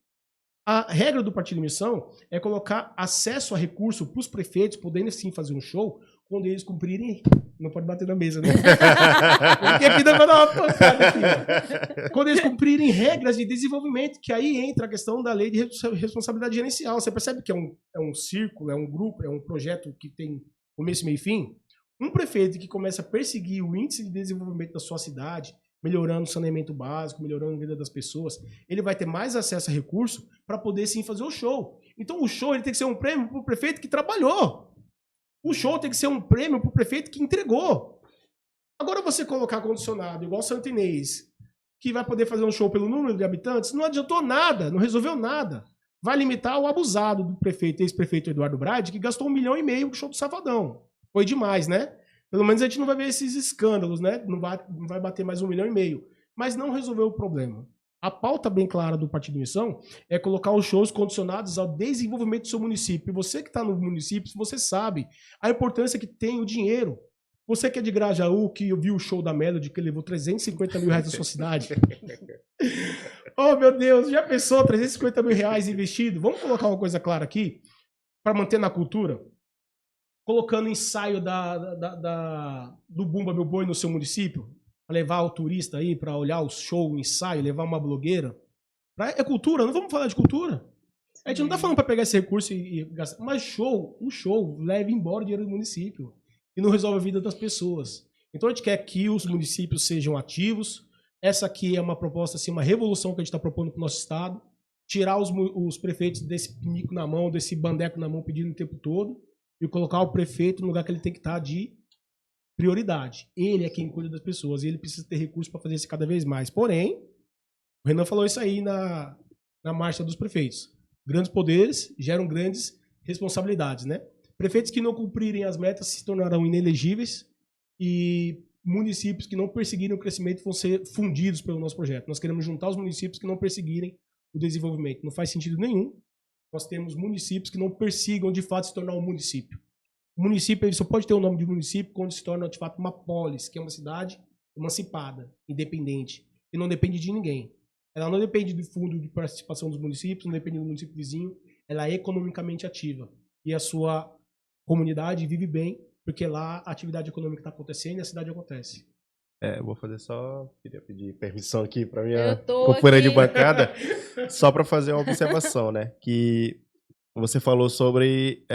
A regra do Partido Missão é colocar acesso a recurso para os prefeitos poderem sim fazer um show quando eles cumprirem... Não pode bater na mesa, né? Porque aqui dá pra dar uma pancada aqui. Quando eles cumprirem regras de desenvolvimento, que aí entra a questão da lei de responsabilidade gerencial. Você percebe que é um círculo, é um grupo, é um projeto que tem começo, meio e fim? Um prefeito que começa a perseguir o índice de desenvolvimento da sua cidade, melhorando o saneamento básico, melhorando a vida das pessoas, ele vai ter mais acesso a recurso para poder sim fazer o show. Então o show ele tem que ser um prêmio para o prefeito que trabalhou. O show tem que ser um prêmio para o prefeito que entregou. Agora você colocar condicionado, igual Santo Inês, que vai poder fazer um show pelo número de habitantes, não adiantou nada, não resolveu nada. Vai limitar o abusado do prefeito, ex-prefeito Eduardo Braide, que gastou 1,5 milhão no show do Safadão. Foi demais, né? Pelo menos a gente não vai ver esses escândalos, né? Não vai bater mais 1,5 milhão. Mas não resolveu o problema. A pauta bem clara do Partido Missão é colocar os shows condicionados ao desenvolvimento do seu município. E você que está no município, você sabe a importância que tem o dinheiro. Você que é de Grajaú, que viu o show da Melody, que levou 350 mil reais da sua cidade. Oh, meu Deus, já pensou 350 mil reais investido? Vamos colocar uma coisa clara aqui, para manter na cultura? Colocando ensaio do Bumba Meu Boi no seu município, para levar o turista aí para olhar o show, o ensaio, levar uma blogueira. É cultura, não vamos falar de cultura. A gente não tá falando para pegar esse recurso e gastar. Mas o show leva embora o dinheiro do município e não resolve a vida das pessoas. Então a gente quer que os municípios sejam ativos. Essa aqui é uma proposta, assim, uma revolução que a gente está propondo para o nosso estado. Tirar os prefeitos desse pinico na mão, desse bandeco na mão pedindo o tempo todo e colocar o prefeito no lugar que ele tem que estar de prioridade. Ele é quem cuida das pessoas e ele precisa ter recursos para fazer isso cada vez mais. Porém, o Renan falou isso aí na marcha dos prefeitos. Grandes poderes geram grandes responsabilidades, né? Prefeitos que não cumprirem as metas se tornarão inelegíveis e municípios que não perseguirem o crescimento vão ser fundidos pelo nosso projeto. Nós queremos juntar os municípios que não perseguirem o desenvolvimento. Não faz sentido nenhum nós temos municípios que não persigam de fato se tornar um município. O município ele só pode ter o nome de município quando se torna de fato uma polis, que é uma cidade emancipada, independente, e não depende de ninguém. Ela não depende do fundo de participação dos municípios, não depende do município vizinho, ela é economicamente ativa. E a sua comunidade vive bem, porque lá a atividade econômica está acontecendo e a cidade acontece. Vou fazer só... Queria pedir permissão aqui para minha companheira de bancada, só para fazer uma observação, né? Que você falou sobre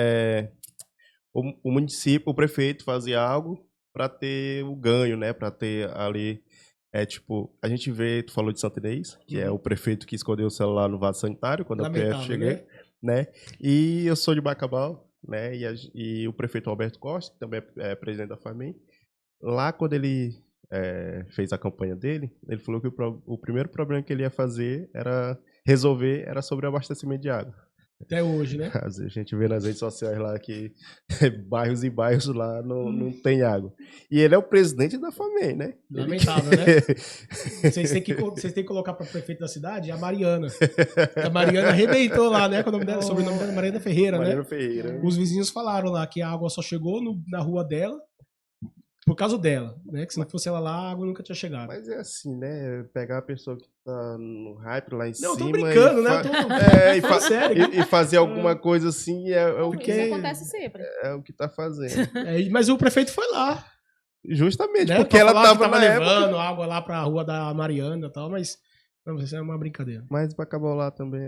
o município, o prefeito fazer algo para ter o ganho, né? Para ter ali... tipo, a gente vê, tu falou de Santo Inês, que é o prefeito que escondeu o celular no vaso sanitário quando a PF cheguei, né? E eu sou de Bacabal, né? E o prefeito Alberto Costa, que também é presidente da FAMEM, lá quando ele fez a campanha dele, ele falou que o primeiro problema que ele ia fazer era sobre o abastecimento de água. Até hoje, né? A gente vê nas redes sociais lá que bairros e bairros lá não tem água. E ele é o presidente da FAMEM, né? Lamentável, né? Vocês têm que colocar para prefeito da cidade a Mariana. A Mariana arrebentou lá, né? Com o nome dela, sobrenome dela, Mariana Ferreira, Mariana né? Ferreira. Os vizinhos falaram lá que a água só chegou na rua dela por causa dela, né? Que se não fosse ela lá, a água nunca tinha chegado. Mas é assim, né? Pegar a pessoa que tá no hype lá em cima... Não, eu tô brincando, né? E fazer alguma coisa assim o que... Isso acontece sempre. É o que tá fazendo. Mas o prefeito foi lá. Justamente, né? porque ela tava levando água lá pra rua da Mariana e tal, mas não, isso é uma brincadeira. Mas pra acabar lá também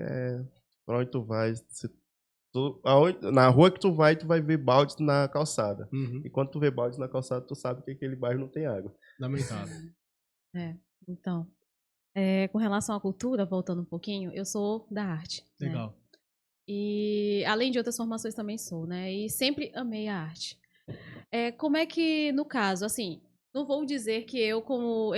pra onde tu vai... na rua que tu vai ver baldes na calçada. Uhum. E quando tu vê baldes na calçada, tu sabe que aquele bairro não tem água. Lamentável. Então, com relação à cultura, voltando um pouquinho, eu sou da arte. Legal. Né? E além de outras formações também sou, né? E sempre amei a arte. Como é que, no caso, assim, não vou dizer que eu, como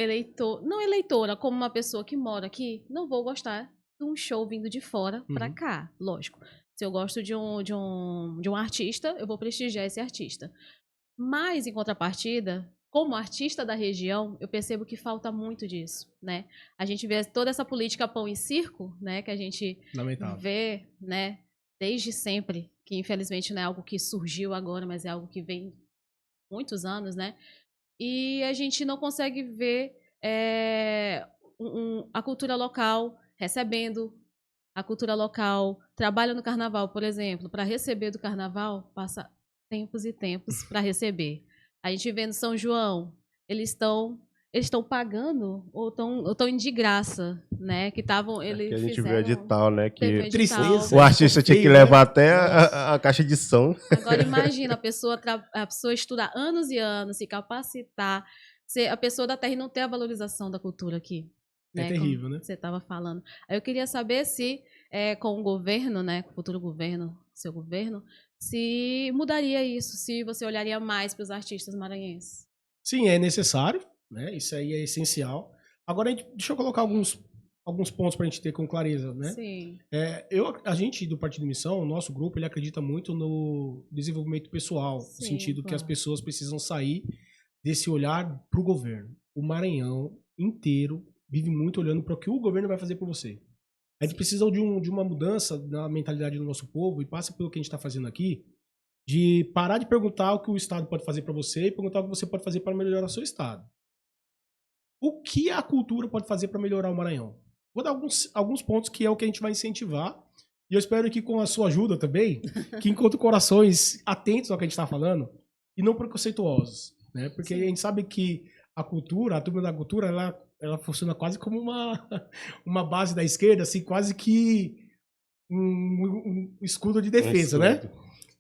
não eleitora, como uma pessoa que mora aqui, não vou gostar de um show vindo de fora pra cá, lógico. Se eu gosto de um artista, eu vou prestigiar esse artista. Mas, em contrapartida, como artista da região, eu percebo que falta muito disso, né? A gente vê toda essa política pão e circo, né? Que a gente vê, né? Desde sempre, que infelizmente não é algo que surgiu agora, mas é algo que vem muitos anos, né? E a gente não consegue ver a cultura local recebendo, a cultura local trabalha no carnaval, por exemplo, para receber do carnaval, passa tempos e tempos para receber. A gente vê no São João, eles estão pagando ou estão indo de graça, né? Que estavam que a gente viu edital, né? Que tristeza. O artista tinha que levar até a caixa de som. Agora imagina a pessoa estudar anos e anos, se capacitar, ser a pessoa da terra e não ter a valorização da cultura aqui. É terrível, como né? Você estava falando. Aí eu queria saber se, com o governo, né, com o futuro governo, seu governo, se mudaria isso, se você olharia mais para os artistas maranhenses. Sim, é necessário, né? Isso aí é essencial. Agora, deixa eu colocar alguns pontos para a gente ter com clareza, né? Sim. A gente do Partido Missão, o nosso grupo, ele acredita muito no desenvolvimento pessoal, Sim, no sentido claro. que as pessoas precisam sair desse olhar para o governo. O Maranhão inteiro vive muito olhando para o que o governo vai fazer por você. A gente precisa de uma mudança na mentalidade do nosso povo, e passa pelo que a gente está fazendo aqui, de parar de perguntar o que o Estado pode fazer para você e perguntar o que você pode fazer para melhorar o seu Estado. O que a cultura pode fazer para melhorar o Maranhão? Vou dar alguns pontos que é o que a gente vai incentivar, e eu espero que com a sua ajuda também, que encontre corações atentos ao que a gente está falando e não preconceituosos, né? Porque a gente sabe que a turma da cultura, ela funciona quase como uma base da esquerda, assim, quase que um escudo de defesa, né?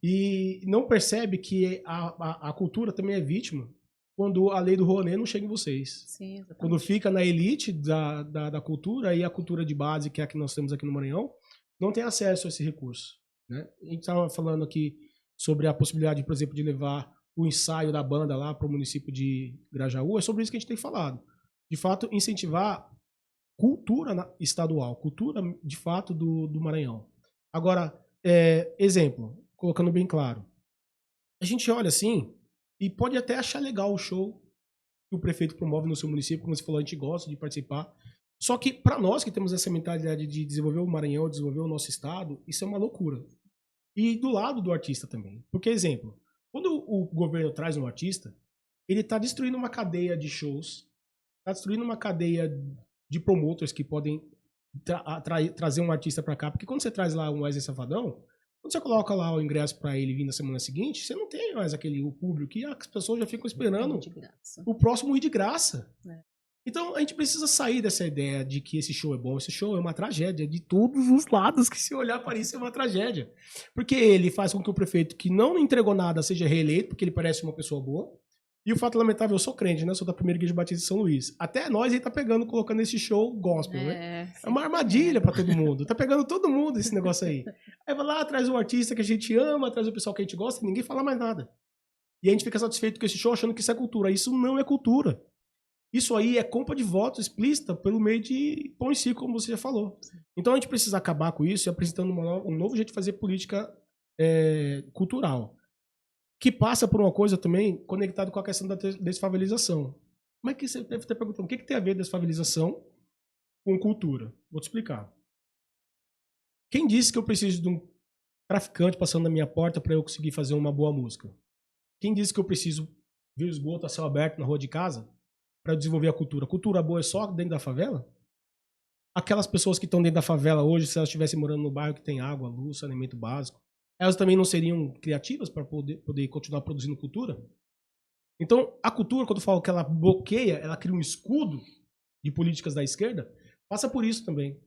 E não percebe que a cultura também é vítima quando a lei do Rouanet não chega em vocês. Sim, exatamente. Quando fica na elite da cultura, e a cultura de base, que é a que nós temos aqui no Maranhão, não tem acesso a esse recurso, né? A gente estava falando aqui sobre a possibilidade, por exemplo, de levar o ensaio da banda lá para o município de Grajaú. É sobre isso que a gente tem falado. De fato, incentivar cultura estadual, cultura, de fato, do Maranhão. Agora, exemplo, colocando bem claro, a gente olha assim e pode até achar legal o show que o prefeito promove no seu município, como você falou, a gente gosta de participar. Só que para nós que temos essa mentalidade de desenvolver o Maranhão, desenvolver o nosso estado, isso é uma loucura. E do lado do artista também. Porque, exemplo, quando o governo traz um artista, ele está destruindo uma cadeia de shows, está destruindo uma cadeia de promoters que podem trazer um artista para cá. Porque quando você traz lá um Wesley Safadão, quando você coloca lá o ingresso para ele vir na semana seguinte, você não tem mais o público, que as pessoas já ficam esperando o próximo ir de graça. Então a gente precisa sair dessa ideia de que esse show é bom. Esse show é uma tragédia de todos os lados, que se olhar para isso é uma tragédia. Porque ele faz com que o prefeito que não entregou nada seja reeleito, porque ele parece uma pessoa boa. E o fato lamentável, eu sou crente, né? Sou da primeira igreja batista de São Luís. Até nós aí tá colocando esse show gospel, né? É uma armadilha pra todo mundo. Tá pegando todo mundo esse negócio aí. Aí vai lá, traz um artista que a gente ama, traz o pessoal que a gente gosta e ninguém fala mais nada. E a gente fica satisfeito com esse show achando que isso é cultura. Isso não é cultura. Isso aí é compra de votos explícita pelo meio de pão e circo, como você já falou. Então a gente precisa acabar com isso e apresentando um novo jeito de fazer política cultural. Que passa por uma coisa também conectado com a questão da desfavelização. Mas que você deve estar perguntando, o que tem a ver desfavelização com cultura? Vou te explicar. Quem disse que eu preciso de um traficante passando na minha porta para eu conseguir fazer uma boa música? Quem disse que eu preciso ver o esgoto a céu aberto na rua de casa para desenvolver a cultura? Cultura boa é só dentro da favela? Aquelas pessoas que estão dentro da favela hoje, se elas estivessem morando no bairro que tem água, luz, saneamento básico, elas também não seriam criativas para poder continuar produzindo cultura? Então, a cultura, quando eu falo que ela bloqueia, ela cria um escudo de políticas da esquerda, passa por isso também.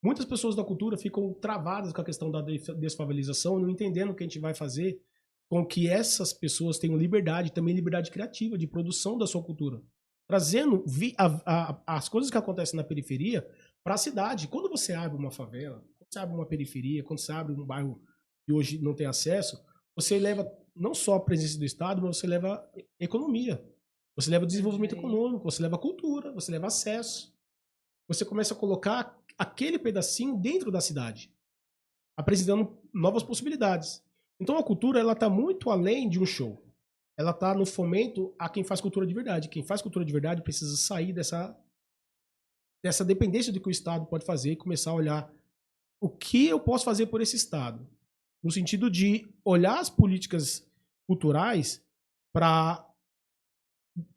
Muitas pessoas da cultura ficam travadas com a questão da desfavelização, não entendendo o que a gente vai fazer com que essas pessoas tenham liberdade, também liberdade criativa, de produção da sua cultura. trazendo as coisas que acontecem na periferia para a cidade. Quando você abre uma favela, quando você abre uma periferia, quando você abre um bairro que hoje não tem acesso, você leva não só a presença do Estado, mas você leva economia. Você leva desenvolvimento econômico, você leva cultura, você leva acesso. Você começa a colocar aquele pedacinho dentro da cidade, apresentando novas possibilidades. Então a cultura ela está muito além de um show. Ela está no fomento a quem faz cultura de verdade. Quem faz cultura de verdade precisa sair dessa dependência do que o Estado pode fazer e começar a olhar o que eu posso fazer por esse Estado. No sentido de olhar as políticas culturais para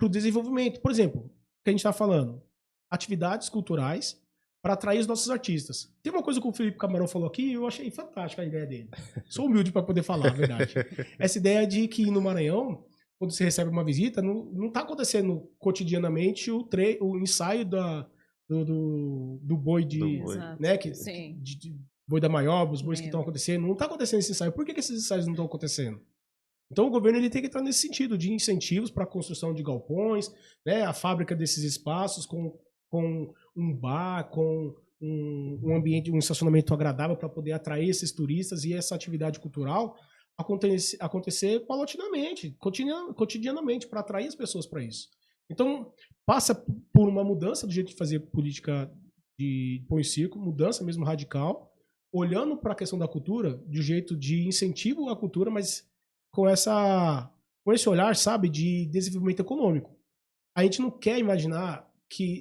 o desenvolvimento. Por exemplo, o que a gente está falando, atividades culturais para atrair os nossos artistas. Tem uma coisa que o Felipe Camarão falou aqui, eu achei fantástica a ideia dele. Sou humilde para poder falar, a verdade. Essa ideia de que no Maranhão, quando você recebe uma visita, não está acontecendo cotidianamente o ensaio do boi de... Né, de boi da Maioba, os bois que estão acontecendo. Não está acontecendo esse ensaio. Por que esses ensaios não estão acontecendo? Então o governo ele tem que entrar nesse sentido de incentivos para a construção de galpões, né, a fábrica desses espaços com um bar, com um ambiente, um estacionamento agradável para poder atrair esses turistas e essa atividade cultural acontecer paulatinamente, cotidianamente, para atrair as pessoas para isso. Então passa por uma mudança do jeito de fazer política de pão e circo, mudança mesmo radical, olhando para a questão da cultura de um jeito de incentivo à cultura, mas com esse olhar, sabe, de desenvolvimento econômico. A gente não quer imaginar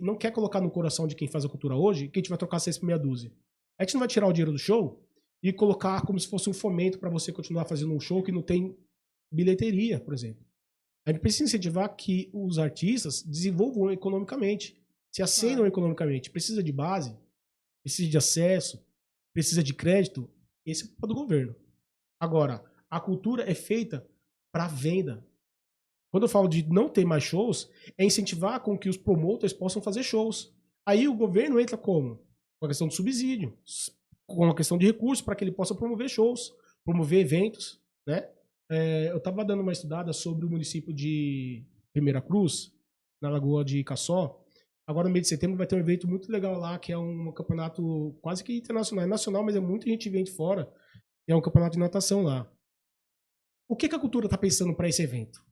não quer colocar no coração de quem faz a cultura hoje que a gente vai trocar 6 por meia dúzia. A gente não vai tirar o dinheiro do show e colocar como se fosse um fomento para você continuar fazendo um show que não tem bilheteria, por exemplo. A gente precisa incentivar que os artistas desenvolvam economicamente, se acendam economicamente. Precisa de base, precisa de acesso, precisa de crédito. Esse é o papel do governo. Agora, a cultura é feita para venda. Quando eu falo de não ter mais shows, é incentivar com que os promoters possam fazer shows. Aí o governo entra como? Com a questão do subsídio, com a questão de recursos para que ele possa promover shows, promover eventos, né? Eu estava dando uma estudada sobre o município de Primeira Cruz, na Lagoa de Cassó. Agora, no mês de setembro, vai ter um evento muito legal lá, que é um campeonato quase que internacional. É nacional, mas muita gente vem de fora. É um campeonato de natação lá. O que a cultura está pensando para esse evento?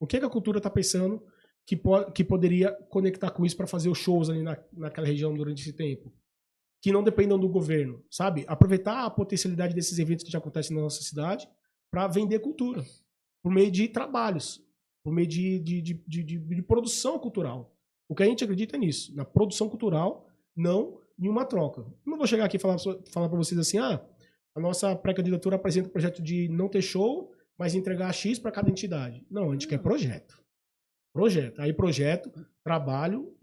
O que a cultura está pensando que poderia conectar com isso para fazer os shows ali naquela região durante esse tempo? Que não dependam do governo, sabe? Aproveitar a potencialidade desses eventos que já acontecem na nossa cidade para vender cultura, por meio de trabalhos, por meio de produção cultural. O que a gente acredita é nisso, na produção cultural, não em uma troca. Não vou chegar aqui e falar para vocês assim, a nossa pré-candidatura apresenta um projeto de não ter show, mas entregar X para cada entidade. Não, a gente quer projeto. Projeto. Aí projeto, trabalho,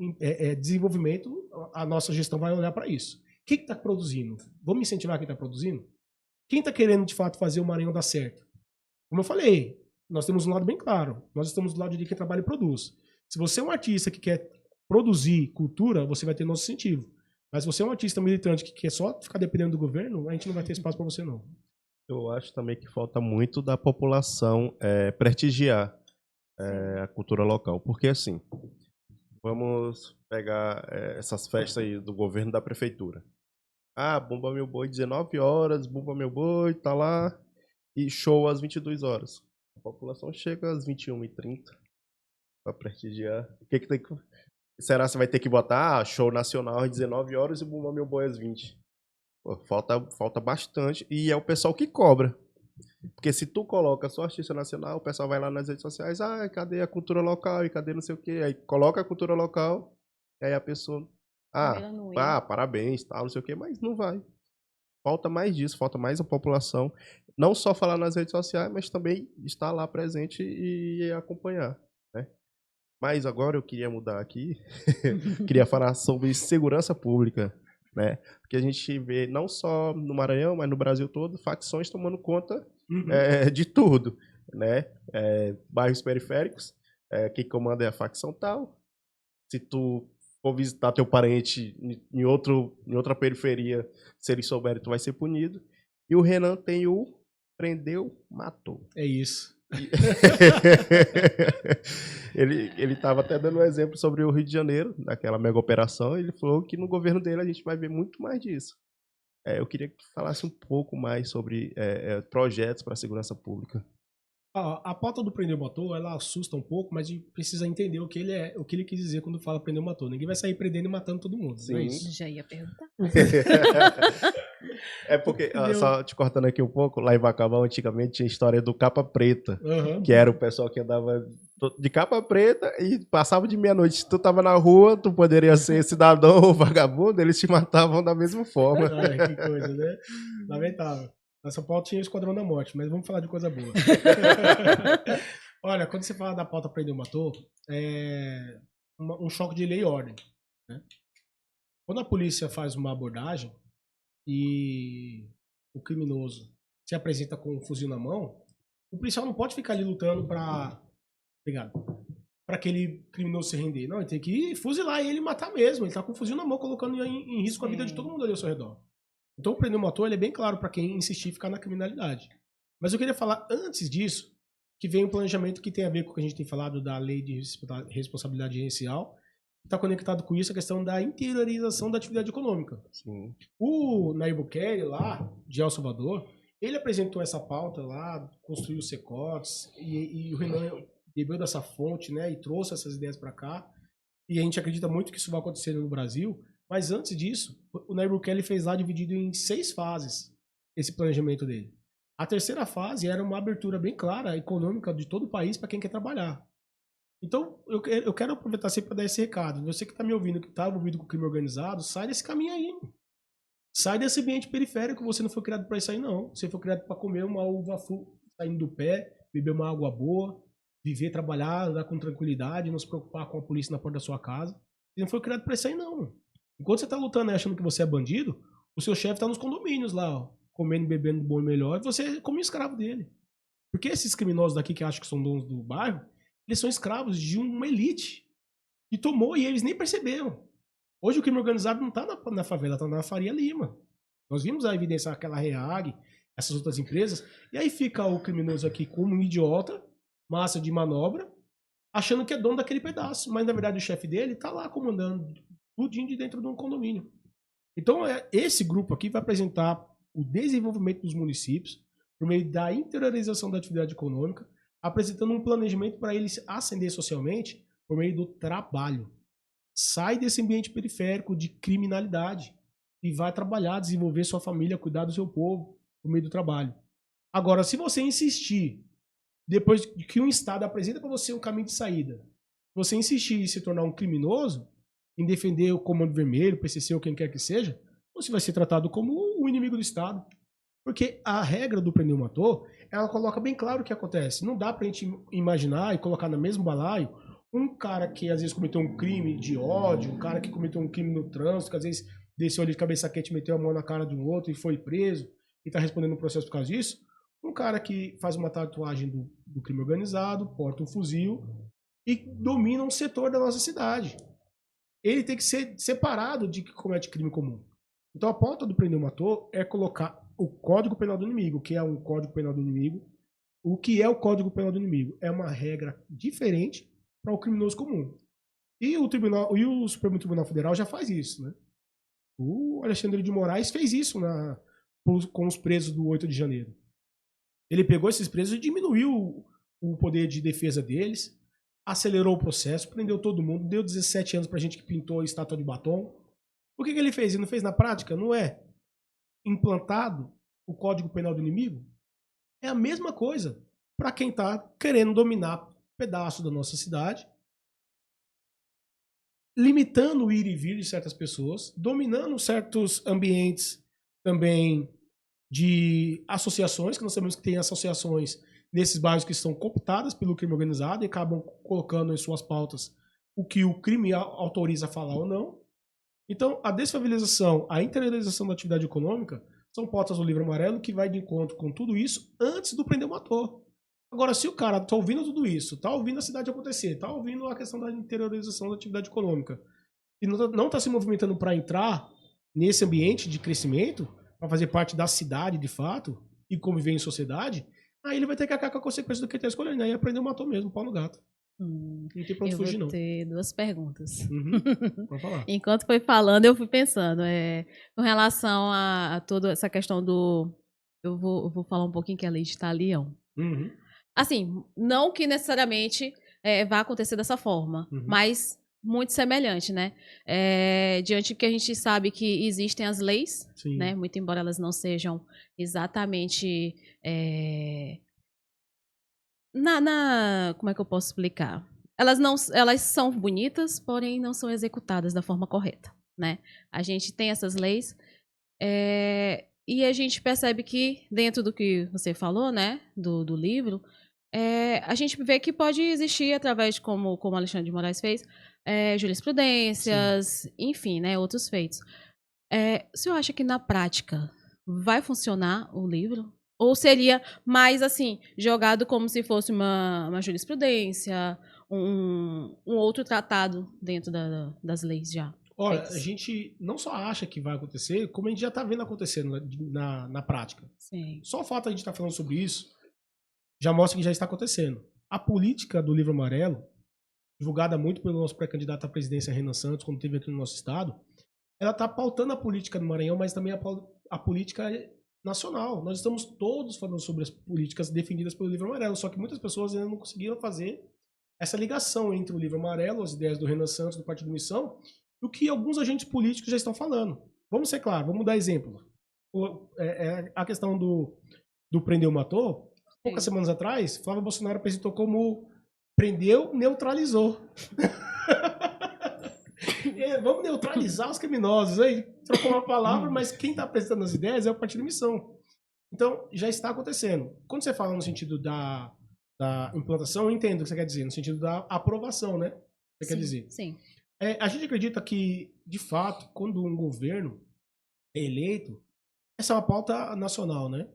desenvolvimento, a nossa gestão vai olhar para isso. Quem está produzindo? Vamos incentivar quem está produzindo? Quem está querendo, de fato, fazer o Maranhão dar certo? Como eu falei, nós temos um lado bem claro. Nós estamos do lado de quem trabalha e produz. Se você é um artista que quer produzir cultura, você vai ter nosso incentivo. Mas se você é um artista militante que quer só ficar dependendo do governo, a gente não vai ter espaço para você, não. Eu acho também que falta muito da população prestigiar a cultura local. Porque, assim, vamos pegar essas festas aí do governo da prefeitura. Bumba Meu Boi, 19 horas, Bumba Meu Boi, tá lá, e show às 22 horas. A população chega às 21h30 para prestigiar. O que tem que... Será que você vai ter que botar show nacional às 19 horas e Bumba Meu Boi às 20? Pô, falta bastante. E é o pessoal que cobra. Porque se tu coloca só artista nacional, o pessoal vai lá nas redes sociais, cadê a cultura local? E cadê não sei o quê? Aí coloca a cultura local, e aí a pessoa... parabéns, tal, não sei o quê, mas não vai. Falta mais disso, falta mais a população. Não só falar nas redes sociais, mas também estar lá presente e acompanhar, né? Mas agora eu queria mudar aqui, queria falar sobre segurança pública, né? Porque a gente vê, não só no Maranhão, mas no Brasil todo, facções tomando conta de tudo, né? Bairros periféricos, quem comanda é a facção tal. Se tu for visitar teu parente em outra periferia, se ele souber, tu vai ser punido. E o Renan tem o prendeu, matou. É isso. Ele estava até dando um exemplo sobre o Rio de Janeiro, daquela mega operação, e ele falou que no governo dele a gente vai ver muito mais disso. Eu queria que tu falasse um pouco mais sobre projetos para a segurança pública. A pauta do prender matou, ela assusta um pouco, mas a gente precisa entender o que ele quis dizer quando fala prender matou. Ninguém vai sair prendendo e matando todo mundo. Sim. Não é isso? Já ia perguntar. É porque, só te cortando aqui um pouco, lá em Bacabal antigamente tinha a história do capa preta, que era o pessoal que andava de capa preta e passava de meia-noite. Se tu tava na rua, tu poderia ser cidadão ou vagabundo, eles te matavam da mesma forma. Ai, que coisa, né? Lamentável. Na São Paulo tinha o Esquadrão da Morte, mas vamos falar de coisa boa. Olha, quando você fala da pauta prendeu matou, é um choque de lei e ordem. Né? Quando a polícia faz uma abordagem e o criminoso se apresenta com um fuzil na mão, o policial não pode ficar ali lutando para aquele criminoso se render. Não, ele tem que fuzilar ele e matar mesmo. Ele tá com o fuzil na mão, colocando em risco a vida de todo mundo ali ao seu redor. Então o prender matou, ele é bem claro para quem insistir em ficar na criminalidade. Mas eu queria falar antes disso, que vem um planejamento que tem a ver com o que a gente tem falado da lei de responsabilidade gerencial. Está conectado com isso a questão da interiorização da atividade econômica. Sim. O Nayib Bukele, lá de El Salvador, ele apresentou essa pauta lá, construiu os CECOTs, e o Renan bebeu dessa fonte, né, e trouxe essas ideias para cá. E a gente acredita muito que isso vai acontecer no Brasil. Mas antes disso, o Nayib Bukele fez lá dividido em 6 fases esse planejamento dele. A terceira fase era uma abertura bem clara, econômica, de todo o país para quem quer trabalhar. Então, eu quero aproveitar sempre para dar esse recado. Você que está me ouvindo, que está envolvido com o crime organizado, sai desse caminho aí. Sai desse ambiente periférico, você não foi criado para isso aí, não. Você foi criado para comer uma uva saindo do pé, beber uma água boa, viver, trabalhar, andar com tranquilidade, não se preocupar com a polícia na porta da sua casa. Você não foi criado para isso aí, não. Enquanto você está lutando e achando que você é bandido, o seu chefe está nos condomínios lá, ó, comendo e bebendo bom e melhor, e você é como um escravo dele. Porque esses criminosos daqui que acham que são donos do bairro, eles são escravos de uma elite. E tomou e eles nem perceberam. Hoje o crime organizado não está na favela, está na Faria Lima. Nós vimos a evidência daquela REAG, essas outras empresas, e aí fica o criminoso aqui como um idiota, massa de manobra, achando que é dono daquele pedaço. Mas na verdade o chefe dele está lá comandando tudinho de dentro de um condomínio. Então, esse grupo aqui vai apresentar o desenvolvimento dos municípios por meio da interiorização da atividade econômica, apresentando um planejamento para eles ascender socialmente por meio do trabalho. Sai desse ambiente periférico de criminalidade e vai trabalhar, desenvolver sua família, cuidar do seu povo por meio do trabalho. Agora, se você insistir, depois que um Estado apresenta para você um caminho de saída, você insistir em se tornar um criminoso, em defender o Comando Vermelho, o PCC ou quem quer que seja, você vai ser tratado como o inimigo do Estado. Porque a regra do prendeu matou, ela coloca bem claro o que acontece. Não dá pra gente imaginar e colocar no mesmo balaio um cara que às vezes cometeu um crime de ódio, um cara que cometeu um crime no trânsito, que às vezes desceu ali de cabeça quente, meteu a mão na cara de um outro e foi preso e tá respondendo um processo por causa disso. Um cara que faz uma tatuagem do crime organizado, porta um fuzil e domina um setor da nossa cidade. Ele tem que ser separado de que comete crime comum. Então a pauta do prendeu matou é colocar o Código Penal do Inimigo, que é um Código Penal do Inimigo. O que é o Código Penal do Inimigo? É uma regra diferente para o criminoso comum. E o Supremo Tribunal Federal já faz isso, né? O Alexandre de Moraes fez isso com os presos do 8 de janeiro. Ele pegou esses presos e diminuiu o poder de defesa deles, acelerou o processo, prendeu todo mundo, deu 17 anos pra gente que pintou a estátua de batom. O que ele fez? Ele não fez na prática? Não é implantado o Código Penal do Inimigo? É a mesma coisa para quem está querendo dominar pedaço da nossa cidade, limitando o ir e vir de certas pessoas, dominando certos ambientes também de associações, que nós sabemos que tem associações nesses bairros que estão cooptadas pelo crime organizado e acabam colocando em suas pautas o que o crime autoriza a falar ou não. Então, a desfavelização, a interiorização da atividade econômica são pautas do Livro Amarelo que vai de encontro com tudo isso antes do prendeu matou. Agora, se o cara está ouvindo tudo isso, está ouvindo a cidade acontecer, está ouvindo a questão da interiorização da atividade econômica e não está se movimentando para entrar nesse ambiente de crescimento, para fazer parte da cidade de fato e conviver em sociedade, Aí ele vai ter que acabar com a consequência do que ele tá escolhendo. Aí aprendeu, matou mesmo, pau no gato. Não tem pra onde Eu fugir, vou não. ter duas perguntas. Pode falar. Enquanto foi falando, eu fui pensando. Com relação a toda essa questão do... Eu vou falar um pouquinho que é a lei de Talião. Assim, não que necessariamente vá acontecer dessa forma, mas muito semelhante, né? Diante que a gente sabe que existem as leis, Sim. né? Muito embora elas não sejam exatamente... como é que eu posso explicar? Elas são bonitas, porém não são executadas da forma correta, né? A gente tem essas leis e a gente percebe que dentro do que você falou, né, do livro, a gente vê que pode existir através de como Alexandre de Moraes fez, jurisprudências, enfim, né, outros feitos. O senhor acha que na prática vai funcionar o livro? Ou seria mais assim, jogado como se fosse uma jurisprudência, um outro tratado dentro das leis já? Olha, a gente não só acha que vai acontecer, como a gente já está vendo acontecendo na prática. Sim. Só o fato de a gente estar falando sobre isso já mostra que já está acontecendo. A política do Livro Amarelo, divulgada muito pelo nosso pré-candidato à presidência, Renan Santos, quando esteve aqui no nosso estado, ela está pautando a política do Maranhão, mas também a política nacional. Nós estamos todos falando sobre as políticas definidas pelo Livro Amarelo, só que muitas pessoas ainda não conseguiram fazer essa ligação entre o Livro Amarelo, as ideias do Renan Santos, do Partido Missão, do que alguns agentes políticos já estão falando. Vamos ser claros, vamos dar exemplo. A questão do prendeu, matou, poucas semanas atrás, Flávio Bolsonaro apresentou como prendeu, neutralizou. Vamos neutralizar os criminosos. Aí trocou uma palavra, mas quem está apresentando as ideias é o Partido Missão. Então, já está acontecendo. Quando você fala no sentido da implantação, eu entendo o que você quer dizer, no sentido da aprovação, né? Você quer dizer. Sim. A gente acredita que, de fato, quando um governo é eleito, essa é uma pauta nacional, né?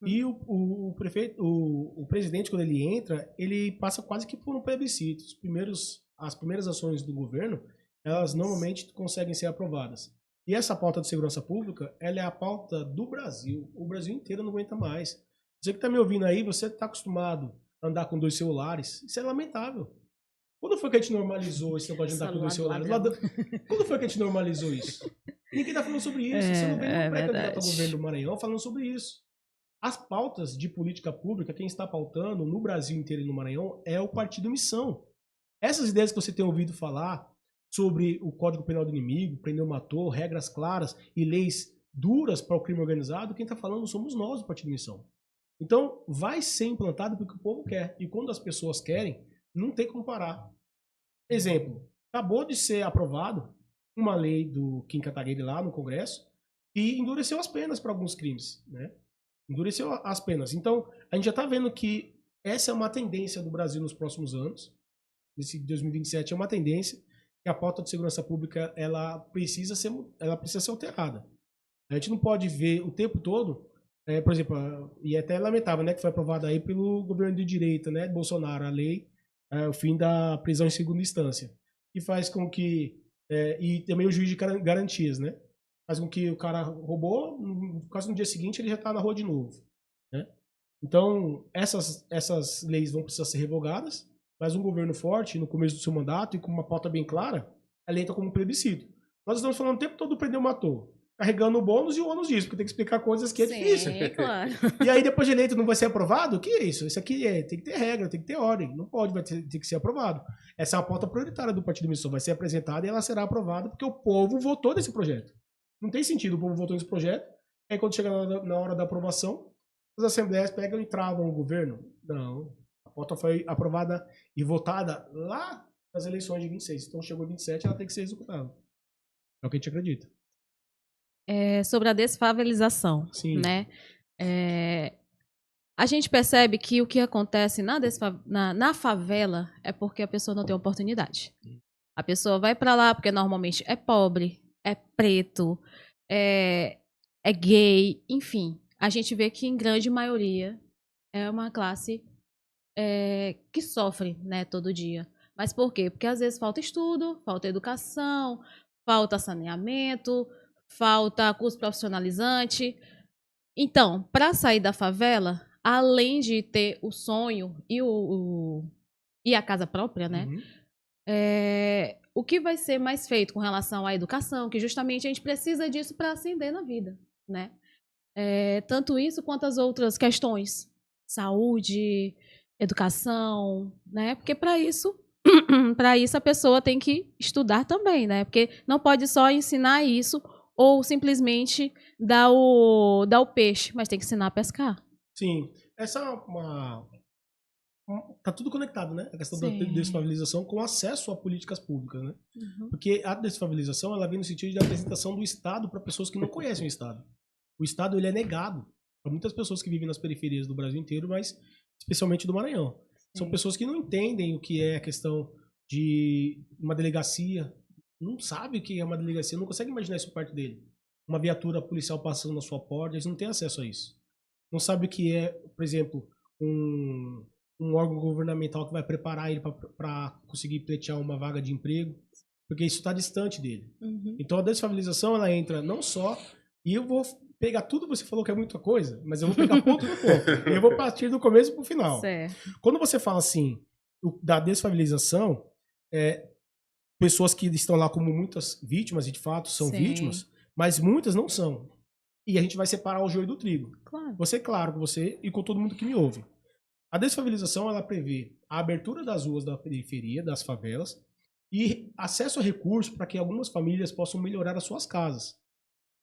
E o prefeito, o presidente, quando ele entra, ele passa quase que por um plebiscito. As primeiras ações do governo, elas normalmente conseguem ser aprovadas. E essa pauta de segurança pública, ela é a pauta do Brasil. O Brasil inteiro não aguenta mais. Você que está me ouvindo aí, você está acostumado a andar com 2 celulares. Isso é lamentável. Quando foi que a gente normalizou esse negócio de andar com 2 celulares? Quando foi que a gente normalizou isso? Ninguém está falando sobre isso. Você não vê nenhum pré-candidato ao governo do Maranhão falando sobre isso. As pautas de política pública, quem está pautando no Brasil inteiro e no Maranhão é o Partido Missão. Essas ideias que você tem ouvido falar sobre o Código Penal do Inimigo, prendeu, matou, regras claras e leis duras para o crime organizado, quem está falando somos nós, o Partido Missão. Então, vai ser implantado porque o povo quer. E quando as pessoas querem, não tem como parar. Exemplo, acabou de ser aprovado uma lei do Kim Kataguiri lá no Congresso e endureceu as penas para alguns crimes, né? Endureceu as penas. Então, a gente já está vendo que essa é uma tendência do Brasil nos próximos anos. Esse 2027 é uma tendência que a pauta de segurança pública ela precisa ser alterada. A gente não pode ver o tempo todo, por exemplo, e é até lamentável, né, que foi aprovada aí pelo governo de direita, né, Bolsonaro, a lei, o fim da prisão em segunda instância, que faz com que e também o juiz de garantias, né, faz com que o cara roubou, quase no dia seguinte ele já está na rua de novo, né? Então essas leis vão precisar ser revogadas. Mas um governo forte, no começo do seu mandato, e com uma pauta bem clara, ela entra como um plebiscito. Nós estamos falando o tempo todo do prendeu, matou. Carregando o bônus e o ônus disso, porque tem que explicar coisas que é difícil. Claro. E aí, depois de eleito, não vai ser aprovado? O que é isso? Isso aqui tem que ter regra, tem que ter ordem. Não pode, tem que ser aprovado. Essa é a pauta prioritária do Partido Missão. Vai ser apresentada e ela será aprovada porque o povo votou nesse projeto. Não tem sentido o povo votou nesse projeto. Aí, quando chega na hora da aprovação, as assembleias pegam e travam o governo. Não. A pauta foi aprovada e votada lá nas eleições de 26. Então, chegou 27, ela tem que ser executada. É o que a gente acredita. Sobre a desfavelização, Sim. né? A gente percebe que o que acontece na favela é porque a pessoa não tem oportunidade. A pessoa vai para lá porque normalmente é pobre, é preto, é gay, enfim. A gente vê que em grande maioria é uma classe que sofre, né, todo dia. Mas por quê? Porque às vezes falta estudo, falta educação, falta saneamento, falta curso profissionalizante. Então, para sair da favela, além de ter o sonho e a casa própria, né? Uhum. O que vai ser mais feito com relação à educação, que justamente a gente precisa disso para ascender na vida, né? Tanto isso quanto as outras questões, saúde, educação, né? Porque para isso, para isso a pessoa tem que estudar também, né? Porque não pode só ensinar isso ou simplesmente dar o peixe, mas tem que ensinar a pescar. Sim, essa é tá tudo conectado, né? A questão da Sim. desfavelização com acesso a políticas públicas, né? Uhum. Porque a desfavelização, ela vem no sentido de apresentação do Estado para pessoas que não conhecem o Estado. O Estado, ele é negado para muitas pessoas que vivem nas periferias do Brasil inteiro, mas especialmente do Maranhão. São Sim. pessoas que não entendem o que é a questão de uma delegacia, não sabe o que é uma delegacia, não consegue imaginar isso perto dele. Uma viatura policial passando na sua porta, eles não têm acesso a isso. Não sabe o que é, por exemplo, um órgão governamental que vai preparar ele para conseguir pleitear uma vaga de emprego, porque isso está distante dele. Uhum. Então a desfavelização, ela entra não só, e eu vou pegar tudo que você falou que é muita coisa, mas eu vou pegar ponto por ponto. E eu vou partir do começo para o final. Certo. Quando você fala assim, da desfavelização, pessoas que estão lá como muitas vítimas, e de fato são Sim. vítimas, mas muitas não são. E a gente vai separar o joio do trigo. Claro. Você, claro, com você e com todo mundo que me ouve. A desfavelização, ela prevê a abertura das ruas da periferia, das favelas, e acesso a recursos para que algumas famílias possam melhorar as suas casas.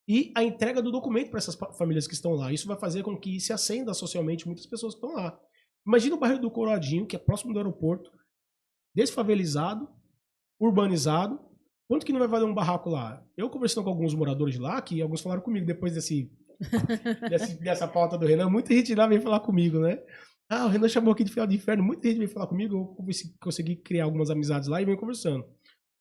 E a entrega do documento para essas famílias que estão lá. Isso vai fazer com que se acenda socialmente muitas pessoas que estão lá. Imagina o bairro do Coroadinho, que é próximo do aeroporto, desfavelizado, urbanizado. Quanto que não vai valer um barraco lá? Eu conversando com alguns moradores de lá, que alguns falaram comigo depois dessa pauta do Renan, muita gente lá veio falar comigo, né? O Renan chamou aqui de final de inferno, muita gente veio falar comigo, eu consegui criar algumas amizades lá e venho conversando.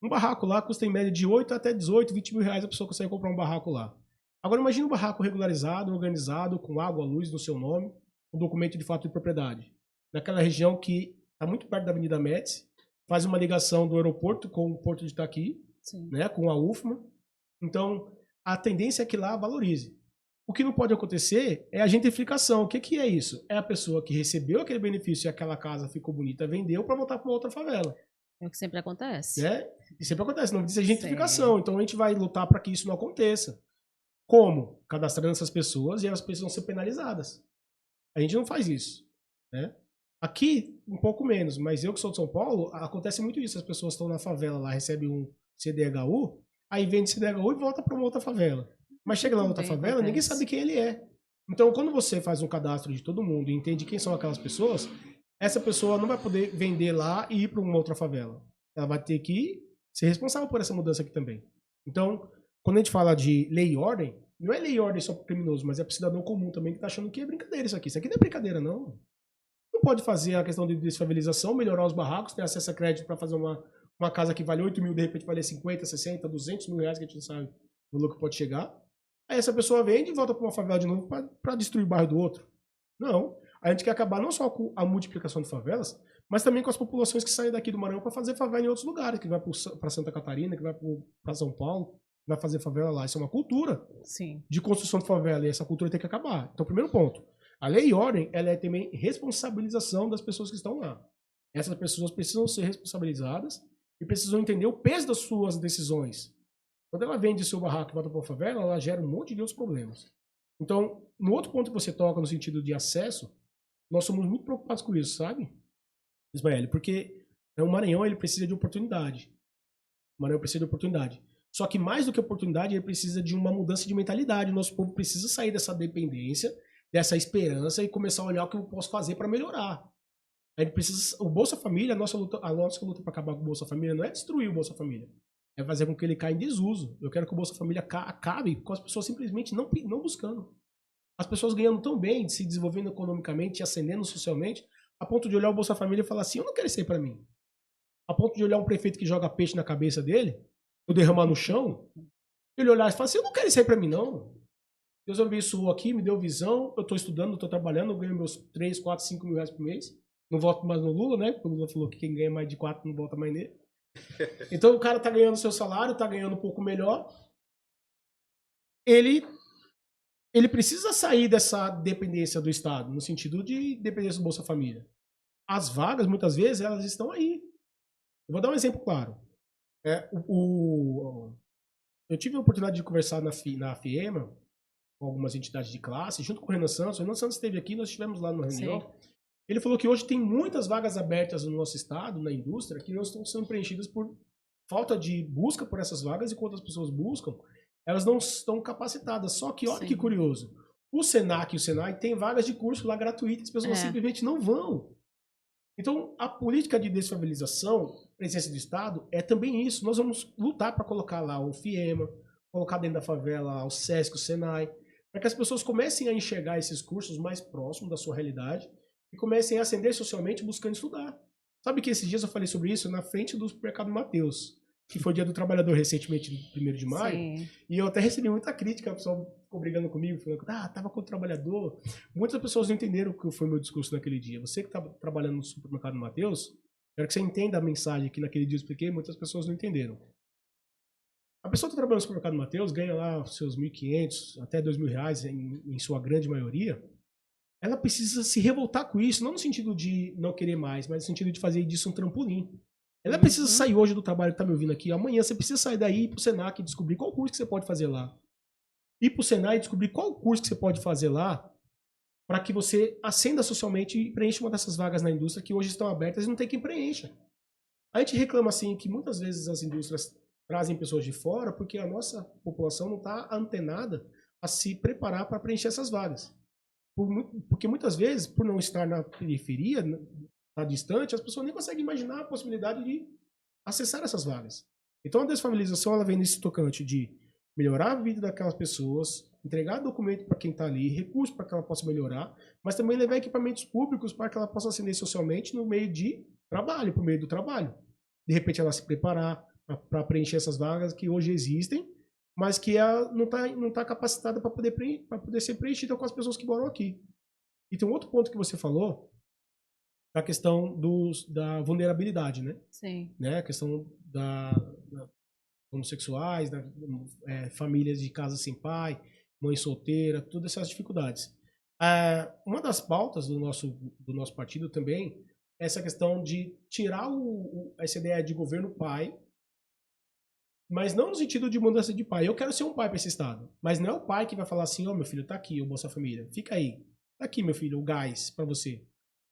Um barraco lá custa em média de 8 até 18, 20 mil reais a pessoa consegue comprar um barraco lá. Agora imagina um barraco regularizado, organizado, com água, luz no seu nome, um documento de fato de propriedade. Naquela região que está muito perto da Avenida Médici, faz uma ligação do aeroporto com o Porto de Itaqui, né, com a UFMA. Então, a tendência é que lá valorize. O que não pode acontecer é a gentrificação. O que é isso? É a pessoa que recebeu aquele benefício e aquela casa ficou bonita, vendeu para voltar para outra favela. É o que sempre acontece. E sempre acontece. Não diz a gentrificação. Então, a gente vai lutar para que isso não aconteça. Como? Cadastrando essas pessoas e elas precisam ser penalizadas. A gente não faz isso, né? Aqui, um pouco menos, mas eu que sou de São Paulo, acontece muito isso. As pessoas estão na favela lá, recebem um CDHU, aí vende CDHU e volta para uma outra favela. Mas chega lá na outra favela, acontece. Ninguém sabe quem ele é. Então, quando você faz um cadastro de todo mundo e entende quem são aquelas pessoas, essa pessoa não vai poder vender lá e ir para uma outra favela. Ela vai ter que ser responsável por essa mudança aqui também. Então, quando a gente fala de lei e ordem, não é lei e ordem só para criminoso, mas é para cidadão comum também que está achando que é brincadeira isso aqui. Isso aqui não é brincadeira, não. Não pode fazer a questão de desfavelização, melhorar os barracos, ter acesso a crédito para fazer uma casa que vale 8 mil, de repente vale 50, 60, 200 mil reais, que a gente não sabe o valor que pode chegar. Aí essa pessoa vende e volta para uma favela de novo para destruir o bairro do outro. Não. A gente quer acabar não só com a multiplicação de favelas, mas também com as populações que saem daqui do Maranhão para fazer favela em outros lugares, que vai para Santa Catarina, que vai para São Paulo, vai fazer favela lá. Isso é uma cultura de construção de favela e essa cultura tem que acabar. Então, primeiro ponto. A lei e ordem, ela é também responsabilização das pessoas que estão lá. Essas pessoas precisam ser responsabilizadas e precisam entender o peso das suas decisões. Quando ela vende o seu barraco e volta para a favela, ela gera um monte de outros problemas. Então, no outro ponto que você toca, no sentido de acesso, nós somos muito preocupados com isso, sabe, Ismael? Porque o Maranhão, ele precisa de oportunidade. O Maranhão precisa de oportunidade. Só que mais do que oportunidade, ele precisa de uma mudança de mentalidade. O nosso povo precisa sair dessa dependência, dessa esperança e começar a olhar o que eu posso fazer para melhorar. A gente precisa, o Bolsa Família, a nossa luta para acabar com o Bolsa Família não é destruir o Bolsa Família. É fazer com que ele caia em desuso. Eu quero que o Bolsa Família acabe com as pessoas simplesmente não buscando. As pessoas ganhando tão bem, se desenvolvendo economicamente, ascendendo socialmente, a ponto de olhar o Bolsa Família e falar assim, eu não quero isso aí pra mim. A ponto de olhar um prefeito que joga peixe na cabeça dele, ou derramar no chão, ele olhar e falar assim, eu não quero isso aí pra mim, não. Deus abençoou aqui, me deu visão, eu tô estudando, eu tô trabalhando, eu ganho meus 3, 4, 5 mil reais por mês. Não voto mais no Lula, né? Porque o Lula falou que quem ganha mais de 4 não vota mais nele. Então o cara tá ganhando seu salário, tá ganhando um pouco melhor. Ele ele precisa sair dessa dependência do Estado, no sentido de dependência do Bolsa Família. As vagas, muitas vezes, elas estão aí. Eu vou dar um exemplo claro. Eu tive a oportunidade de conversar na FIEMA com algumas entidades de classe, junto com o Renan Santos. O Renan Santos esteve aqui, nós estivemos lá no reunião. Sim. Ele falou que hoje tem muitas vagas abertas no nosso estado, na indústria, que não estão sendo preenchidas por falta de busca por essas vagas, e quando as pessoas buscam, elas não estão capacitadas. Só que, olha que curioso, o Senac e o Senai têm vagas de curso lá gratuitas, as pessoas simplesmente não vão. Então, a política de desfavelização, presença do Estado, é também isso. Nós vamos lutar para colocar lá o FIEMA, colocar dentro da favela o SESC, o Senai, para que as pessoas comecem a enxergar esses cursos mais próximos da sua realidade e comecem a ascender socialmente buscando estudar. Sabe que esses dias eu falei sobre isso na frente do supermercado Mateus, que foi o Dia do Trabalhador recentemente, 1º de maio, Sim. E eu até recebi muita crítica, o pessoal ficou brigando comigo, falando que tava com o trabalhador. Muitas pessoas não entenderam o que foi meu discurso naquele dia. Você que está trabalhando no supermercado Mateus, quero que você entenda a mensagem que naquele dia eu expliquei, muitas pessoas não entenderam. A pessoa que está trabalhando no supermercado Mateus ganha lá os seus R$1.500 até R$2.000 em sua grande maioria. Ela precisa se revoltar com isso, não no sentido de não querer mais, mas no sentido de fazer disso um trampolim. Ela precisa sair hoje do trabalho que está me ouvindo aqui. Amanhã você precisa sair daí e ir para o Senac e descobrir qual curso que você pode fazer lá. Ir para o Senai e descobrir qual curso que você pode fazer lá para que você ascenda socialmente e preencha uma dessas vagas na indústria que hoje estão abertas e não tem quem preencha. A gente reclama assim que muitas vezes as indústrias trazem pessoas de fora porque a nossa população não está antenada a se preparar para preencher essas vagas. Porque muitas vezes, por não estar na periferia, estar distante, as pessoas nem conseguem imaginar a possibilidade de acessar essas vagas. Então a desfamilização ela vem nesse tocante de melhorar a vida daquelas pessoas, entregar documento para quem está ali, recursos para que ela possa melhorar, mas também levar equipamentos públicos para que ela possa ascender socialmente no meio de trabalho, por meio do trabalho. De repente ela se preparar para preencher essas vagas que hoje existem, mas que ela não tá capacitada para poder ser preenchida com as pessoas que moram aqui. E tem um outro ponto que você falou, a questão da vulnerabilidade, né? Sim. Né? A questão da homossexuais, famílias de casa sem pai, mãe solteira, todas essas dificuldades. Uma das pautas do nosso partido também é essa questão de tirar essa ideia de governo pai, mas não no sentido de mudança de pai. Eu quero ser um pai para esse estado, mas não é o pai que vai falar assim, meu filho, tá aqui o Bolsa Família, fica aí. Tá aqui, meu filho, o gás para você.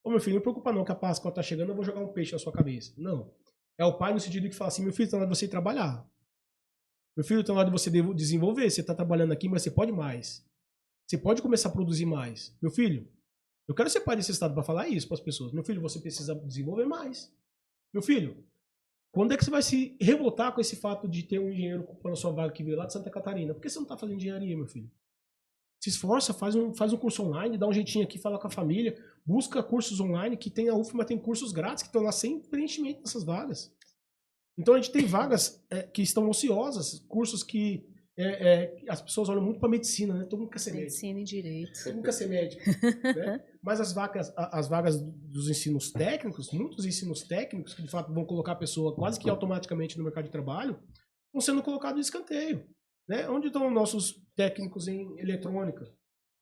Meu filho, não preocupa não que a Páscoa tá chegando, eu vou jogar um peixe na sua cabeça. Não. É o pai no sentido que fala assim, meu filho, tá na hora de você ir trabalhar. Meu filho, tá na hora de você desenvolver. Você tá trabalhando aqui, mas você pode mais. Você pode começar a produzir mais. Meu filho, eu quero ser pai desse estado para falar isso para as pessoas. Meu filho, você precisa desenvolver mais. Meu filho, quando é que você vai se revoltar com esse fato de ter um engenheiro ocupando a sua vaga que veio lá de Santa Catarina? Por que você não tá fazendo engenharia, meu filho? Se esforça, faz um curso online, dá um jeitinho aqui, fala com a família, busca cursos online, que tem a UFMA, tem cursos grátis que estão lá sem preenchimento dessas vagas. Então a gente tem vagas que estão ociosas, cursos que as pessoas olham muito para medicina, né? Todo mundo quer ser médico. Medicina e direito. Todo mundo quer ser médico. Né? Mas as vagas dos ensinos técnicos, muitos ensinos técnicos, que de fato vão colocar a pessoa quase que automaticamente no mercado de trabalho, estão sendo colocados em escanteio. Né? Onde estão nossos técnicos em eletrônica,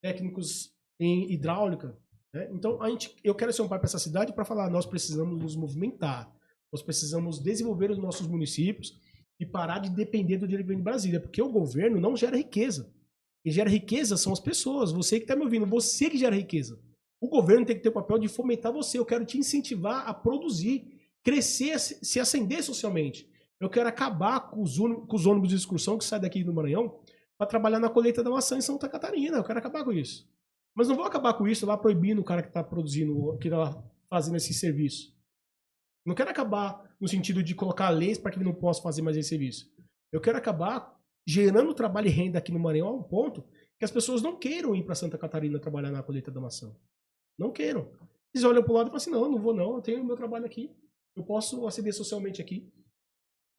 técnicos em hidráulica? Né? Então, eu quero ser um pai para essa cidade para falar, nós precisamos nos movimentar, nós precisamos desenvolver os nossos municípios e parar de depender do dinheiro que vem de Brasília, porque o governo não gera riqueza. Quem gera riqueza são as pessoas, você que está me ouvindo, você que gera riqueza. O governo tem que ter o papel de fomentar você, eu quero te incentivar a produzir, crescer, se ascender socialmente. Eu quero acabar com os ônibus de excursão que saem daqui do Maranhão para trabalhar na colheita da maçã em Santa Catarina. Eu quero acabar com isso. Mas não vou acabar com isso lá proibindo o cara que está produzindo, que está fazendo esse serviço. Não quero acabar no sentido de colocar leis para que ele não possa fazer mais esse serviço. Eu quero acabar gerando trabalho e renda aqui no Maranhão a um ponto que as pessoas não queiram ir para Santa Catarina trabalhar na colheita da maçã. Não queiram. Eles olham para o lado e falam assim, não vou não, eu tenho o meu trabalho aqui. Eu posso ascender socialmente aqui.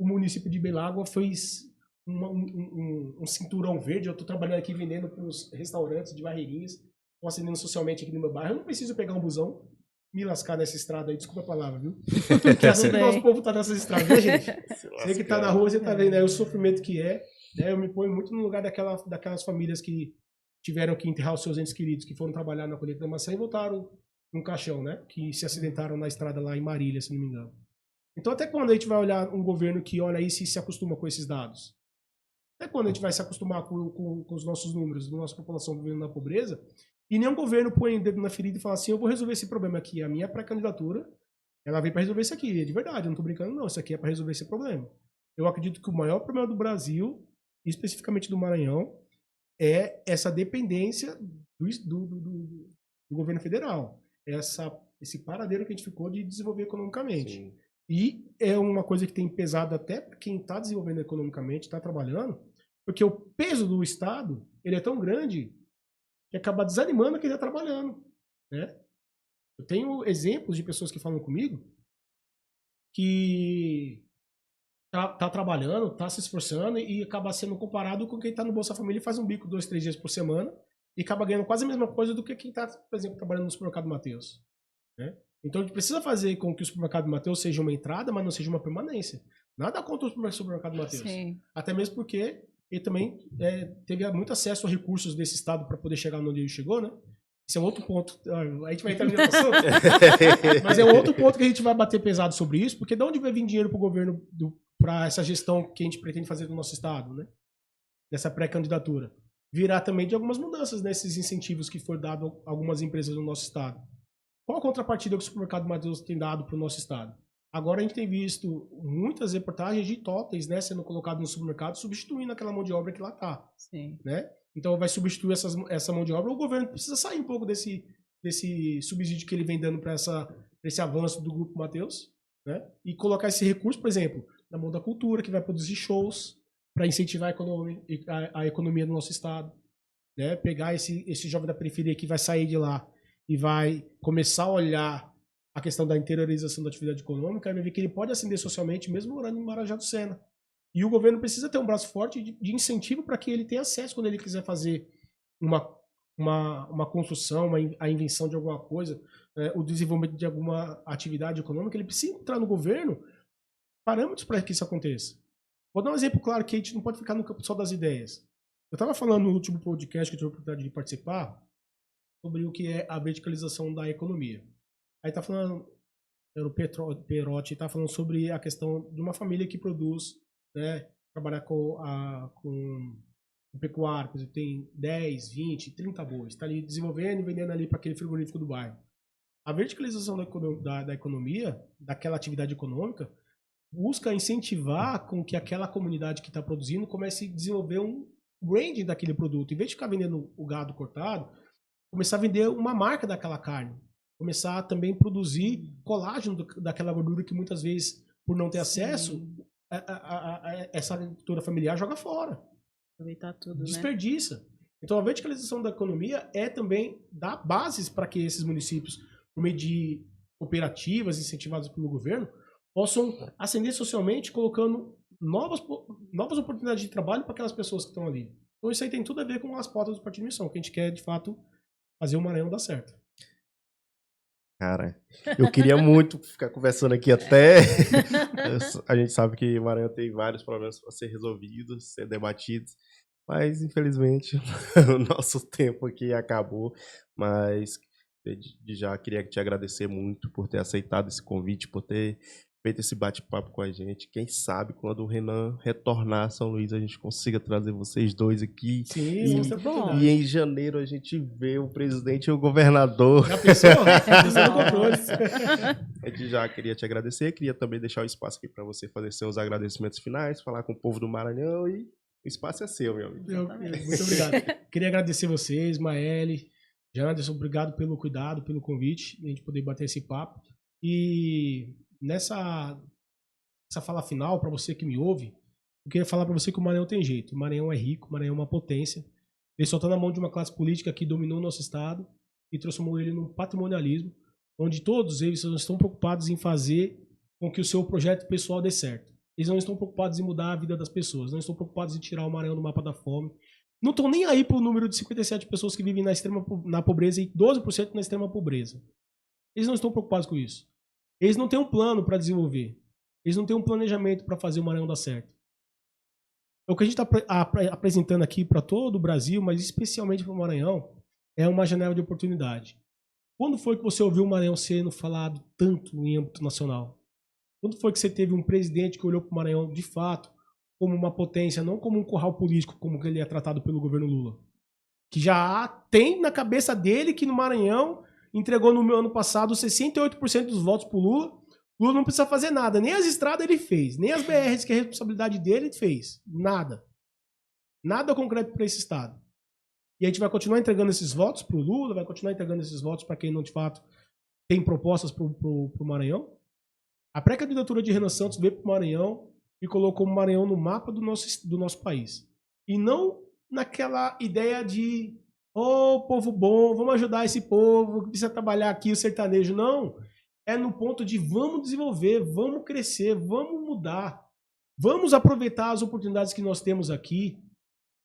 O município de Belágua fez um cinturão verde. Eu estou trabalhando aqui vendendo para os restaurantes de Barreirinhas. Estou ascendendo socialmente aqui no meu bairro. Eu não preciso pegar um busão, me lascar nessa estrada aí. Desculpa a palavra, viu? Porque assim que o nosso povo está nessas estradas, né, gente? Você que está na rua, você está vendo aí o sofrimento que é. Né? Eu me ponho muito no lugar daquelas famílias que tiveram que enterrar os seus entes queridos que foram trabalhar na colheita da maçã e voltaram num caixão, né? Que se acidentaram na estrada lá em Marília, se não me engano. Então, até quando a gente vai olhar um governo que olha isso e se acostuma com esses dados? Até quando a gente vai se acostumar com os nossos números, da nossa população vivendo na pobreza, e nenhum governo põe o dedo na ferida e fala assim, eu vou resolver esse problema aqui. A minha pré-candidatura, ela vem para resolver isso aqui. É de verdade, eu não tô brincando não, isso aqui é para resolver esse problema. Eu acredito que o maior problema do Brasil, especificamente do Maranhão, é essa dependência do governo federal. Esse paradeiro que a gente ficou de desenvolver economicamente. Sim. E é uma coisa que tem pesado até para quem está desenvolvendo economicamente, está trabalhando, porque o peso do Estado ele é tão grande que acaba desanimando quem está trabalhando. Né? Eu tenho exemplos de pessoas que falam comigo que tá trabalhando, tá se esforçando e acaba sendo comparado com quem está no Bolsa Família e faz um bico 2, 3 dias por semana e acaba ganhando quase a mesma coisa do que quem está, por exemplo, trabalhando no supermercado Mateus. Né? Então a gente precisa fazer com que o supermercado Mateus seja uma entrada, mas não seja uma permanência. Nada contra o supermercado Mateus. Sim. Até mesmo porque ele também teve muito acesso a recursos desse estado para poder chegar onde ele chegou, né? Esse é um outro ponto. A gente vai entrar no assunto. Mas é um outro ponto que a gente vai bater pesado sobre isso, porque de onde vai vir dinheiro para o governo para essa gestão que a gente pretende fazer no nosso estado, né? Dessa pré-candidatura. Virá também de algumas mudanças nesses incentivos que foram dados a algumas empresas no nosso estado. Qual a contrapartida que o supermercado Mateus tem dado para o nosso estado? Agora a gente tem visto muitas reportagens de totens, né, sendo colocados no supermercado, substituindo aquela mão de obra que lá está. Né? Então vai substituir essa mão de obra. O governo precisa sair um pouco desse subsídio que ele vem dando para esse avanço do Grupo Mateus, né? E colocar esse recurso, por exemplo, na mão da cultura, que vai produzir shows para incentivar a economia do nosso estado. Né? Pegar esse jovem da periferia que vai sair de lá e vai começar a olhar a questão da interiorização da atividade econômica, e vai ver que ele pode ascender socialmente mesmo morando em Marajá do Sena. E o governo precisa ter um braço forte de incentivo para que ele tenha acesso quando ele quiser fazer uma construção, a invenção de alguma coisa, o desenvolvimento de alguma atividade econômica, ele precisa entrar no governo parâmetros para que isso aconteça. Vou dar um exemplo claro que a gente não pode ficar no campo só das ideias. Eu estava falando no último podcast que eu tive a oportunidade de participar sobre o que é a verticalização da economia. Aí tá falando, era o Perotti, tá falando sobre a questão de uma família que produz, né, trabalhar com pecuário, por exemplo, tem 10, 20, 30 bois, tá ali desenvolvendo e vendendo ali para aquele frigorífico do bairro. A verticalização da economia, daquela atividade econômica, busca incentivar com que aquela comunidade que está produzindo comece a desenvolver um branding daquele produto. Em vez de ficar vendendo o gado cortado, começar a vender uma marca daquela carne. Começar a também produzir colágeno daquela gordura que muitas vezes, por não ter acesso, essa agricultura familiar joga fora. Aproveitar tudo, desperdiça. Né? Então a verticalização da economia é também dar bases para que esses municípios, por meio de cooperativas incentivadas pelo governo, possam ascender socialmente, colocando novas oportunidades de trabalho para aquelas pessoas que estão ali. Então isso aí tem tudo a ver com as pautas do Partido Missão, que a gente quer, de fato, fazer o Maranhão dar certo. Cara, eu queria muito ficar conversando aqui até... A gente sabe que o Maranhão tem vários problemas para ser resolvidos, ser debatidos, mas infelizmente o nosso tempo aqui acabou. Mas já queria te agradecer muito por ter aceitado esse convite, por ter feito esse bate-papo com a gente. Quem sabe quando o Renan retornar a São Luís, a gente consiga trazer vocês dois aqui. Sim, e em janeiro a gente vê o presidente e o governador. Já pensou? A gente já queria te agradecer, queria também deixar o espaço aqui para você fazer seus agradecimentos finais, falar com o povo do Maranhão, e o espaço é seu, meu amigo. Muito obrigado. Queria agradecer vocês, Maeli, Janderson, obrigado pelo cuidado, pelo convite, a gente poder bater esse papo. E nessa fala final, para você que me ouve, eu queria falar para você que o Maranhão tem jeito. O Maranhão é rico, o Maranhão é uma potência. Ele só está na mão de uma classe política que dominou o nosso estado e transformou ele num patrimonialismo, onde todos eles não estão preocupados em fazer com que o seu projeto pessoal dê certo. Eles não estão preocupados em mudar a vida das pessoas, não estão preocupados em tirar o Maranhão do mapa da fome. Não estão nem aí para o número de 57 pessoas que vivem na pobreza e 12% na extrema pobreza. Eles não estão preocupados com isso. Eles não têm um plano para desenvolver. Eles não têm um planejamento para fazer o Maranhão dar certo. o que a gente está apresentando aqui para todo o Brasil, mas especialmente para o Maranhão, é uma janela de oportunidade. Quando foi que você ouviu o Maranhão sendo falado tanto em âmbito nacional? Quando foi que você teve um presidente que olhou para o Maranhão, de fato, como uma potência, não como um curral político, como ele é tratado pelo governo Lula? Que já tem na cabeça dele que no Maranhão entregou no ano passado 68% dos votos para o Lula. Lula não precisa fazer nada. Nem as estradas ele fez. Nem as BRs, que é a responsabilidade dele, ele fez. Nada. Nada concreto para esse estado. E a gente vai continuar entregando esses votos para o Lula, vai continuar entregando esses votos para quem não, de fato, tem propostas para o Maranhão. A pré-candidatura de Renan Santos veio para o Maranhão e colocou o Maranhão no mapa do nosso país. E não naquela ideia de povo bom, vamos ajudar esse povo, que precisa trabalhar aqui, o sertanejo. Não. É no ponto de vamos desenvolver, vamos crescer, vamos mudar. Vamos aproveitar as oportunidades que nós temos aqui.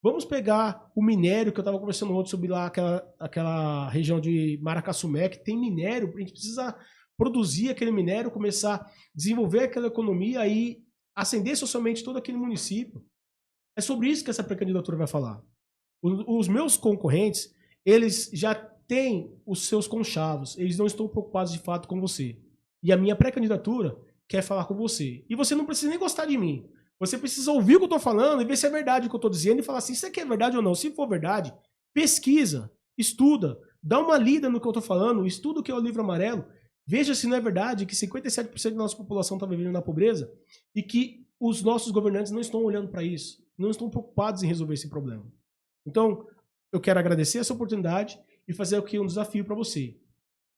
Vamos pegar o minério, que eu estava conversando ontem sobre lá aquela região de Maracaçumé, que tem minério, a gente precisa produzir aquele minério, começar a desenvolver aquela economia e ascender socialmente todo aquele município. É sobre isso que essa pré-candidatura vai falar. Os meus concorrentes, eles já têm os seus conchavos, eles não estão preocupados de fato com você. E a minha pré-candidatura quer falar com você. E você não precisa nem gostar de mim. Você precisa ouvir o que eu estou falando e ver se é verdade o que eu estou dizendo e falar assim, isso aqui é verdade ou não. Se for verdade, pesquisa, estuda, dá uma lida no que eu estou falando, estuda o que é o Livro Amarelo, veja se não é verdade que 57% da nossa população está vivendo na pobreza e que os nossos governantes não estão olhando para isso, não estão preocupados em resolver esse problema. Então, eu quero agradecer essa oportunidade e fazer aqui um desafio para você.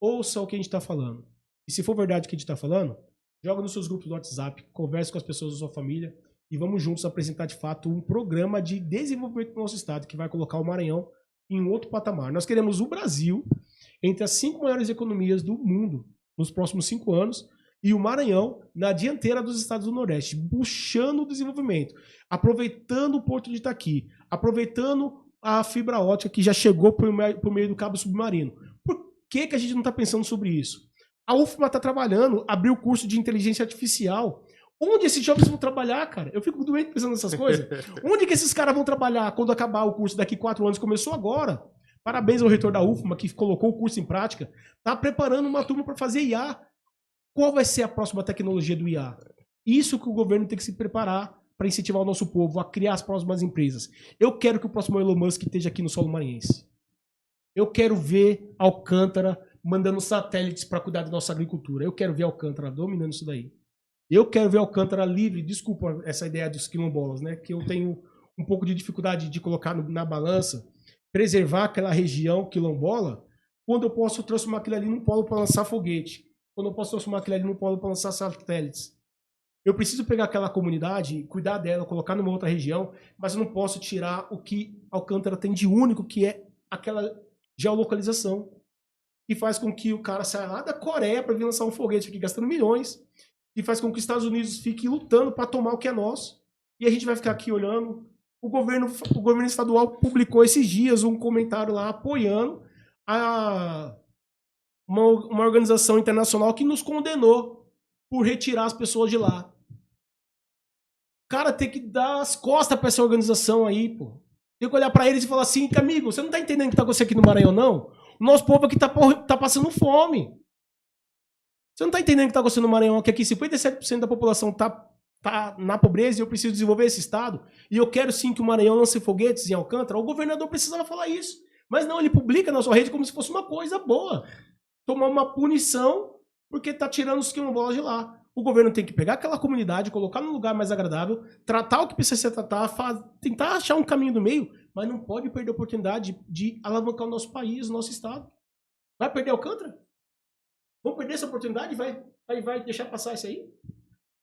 Ouça o que a gente está falando. E se for verdade o que a gente está falando, joga nos seus grupos do WhatsApp, converse com as pessoas da sua família e vamos juntos apresentar de fato um programa de desenvolvimento do nosso estado que vai colocar o Maranhão em um outro patamar. Nós queremos o Brasil entre as 5 maiores economias do mundo nos próximos 5 anos e o Maranhão na dianteira dos estados do Nordeste, puxando o desenvolvimento, aproveitando o Porto de Itaqui, aproveitando a fibra ótica que já chegou por meio do cabo submarino. Por que a gente não está pensando sobre isso? A UFMA está trabalhando, abriu o curso de inteligência artificial. Onde esses jovens vão trabalhar, cara? Eu fico doente pensando nessas coisas. Onde que esses caras vão trabalhar quando acabar o curso daqui 4 anos? Começou agora. Parabéns ao reitor da UFMA que colocou o curso em prática. Está preparando uma turma para fazer IA. Qual vai ser a próxima tecnologia do IA? Isso que o governo tem que se preparar para incentivar o nosso povo a criar as próximas empresas. Eu quero que o próximo Elon Musk esteja aqui no solo maranhense. Eu quero ver Alcântara mandando satélites para cuidar da nossa agricultura. Eu quero ver Alcântara dominando isso daí. Eu quero ver Alcântara livre. Desculpa essa ideia dos quilombolas, né? Que eu tenho um pouco de dificuldade de colocar na balança, preservar aquela região quilombola, quando eu posso transformar aquilo ali num polo para lançar foguete, quando eu posso transformar aquilo ali num polo para lançar satélites. Eu preciso pegar aquela comunidade, cuidar dela, colocar numa outra região, mas eu não posso tirar o que Alcântara tem de único, que é aquela geolocalização, que faz com que o cara saia lá da Coreia para vir lançar um foguete aqui gastando milhões, e faz com que os Estados Unidos fiquem lutando para tomar o que é nosso, e a gente vai ficar aqui olhando. O governo estadual publicou esses dias um comentário lá apoiando uma organização internacional que nos condenou por retirar as pessoas de lá. O cara tem que dar as costas para essa organização aí, pô. Tem que olhar para eles e falar assim, amigo, você não tá entendendo o que tá acontecendo aqui no Maranhão, não? O nosso povo aqui tá passando fome. Você não tá entendendo o que tá acontecendo no Maranhão, que aqui 57% da população tá na pobreza e eu preciso desenvolver esse estado, e eu quero sim que o Maranhão lance foguetes em Alcântara. O governador precisava falar isso. Mas não, ele publica na sua rede como se fosse uma coisa boa. Tomar uma punição porque tá tirando os quilombolas de lá. O governo tem que pegar aquela comunidade, colocar num lugar mais agradável, tratar o que precisa ser tratado, tentar achar um caminho do meio, mas não pode perder a oportunidade de alavancar o nosso país, o nosso estado. Vai perder Alcântara? Vamos perder essa oportunidade? Vai deixar passar isso aí?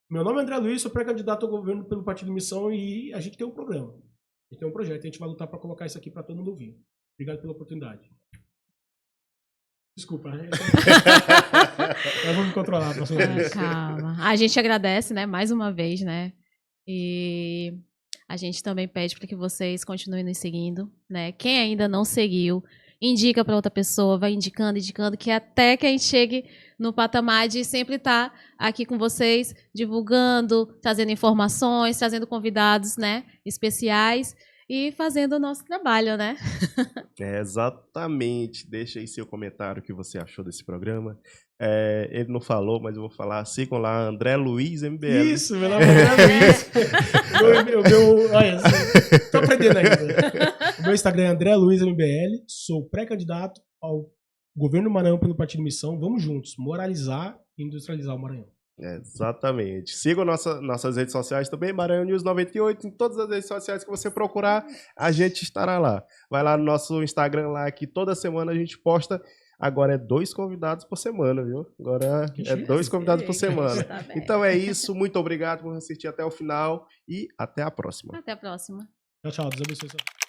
Meu nome é André Luiz, sou pré-candidato ao governo pelo Partido Missão e a gente tem um programa. A gente tem um projeto, a gente vai lutar para colocar isso aqui para todo mundo ouvir. Obrigado pela oportunidade. Desculpa. Eu vou me controlar a próxima vez. Calma. A gente agradece, né, mais uma vez, né? E a gente também pede para que vocês continuem nos seguindo, né? Quem ainda não seguiu, indica para outra pessoa, vai indicando, que até que a gente chegue no patamar de sempre estar aqui com vocês, divulgando, trazendo informações, trazendo convidados, né, especiais e fazendo o nosso trabalho, né? Exatamente. Deixa aí seu comentário o que você achou desse programa. Ele não falou, mas eu vou falar. Sigam lá, André Luiz MBL. Isso, meu nome é André Luiz. Olha, tô aprendendo ainda. O meu Instagram é André Luiz MBL. Sou pré-candidato ao governo do Maranhão pelo Partido Missão. Vamos juntos, moralizar e industrializar o Maranhão. Exatamente. Sigam nossas redes sociais também, Maranhão News 98, em todas as redes sociais que você procurar, a gente estará lá. Vai lá no nosso Instagram lá, que toda semana a gente posta. Agora é 2 convidados por semana, viu? Agora é 2 convidados por semana. Então é isso, muito obrigado por assistir até o final e até a próxima. Até a próxima. Tchau, tchau. Deus abençoe.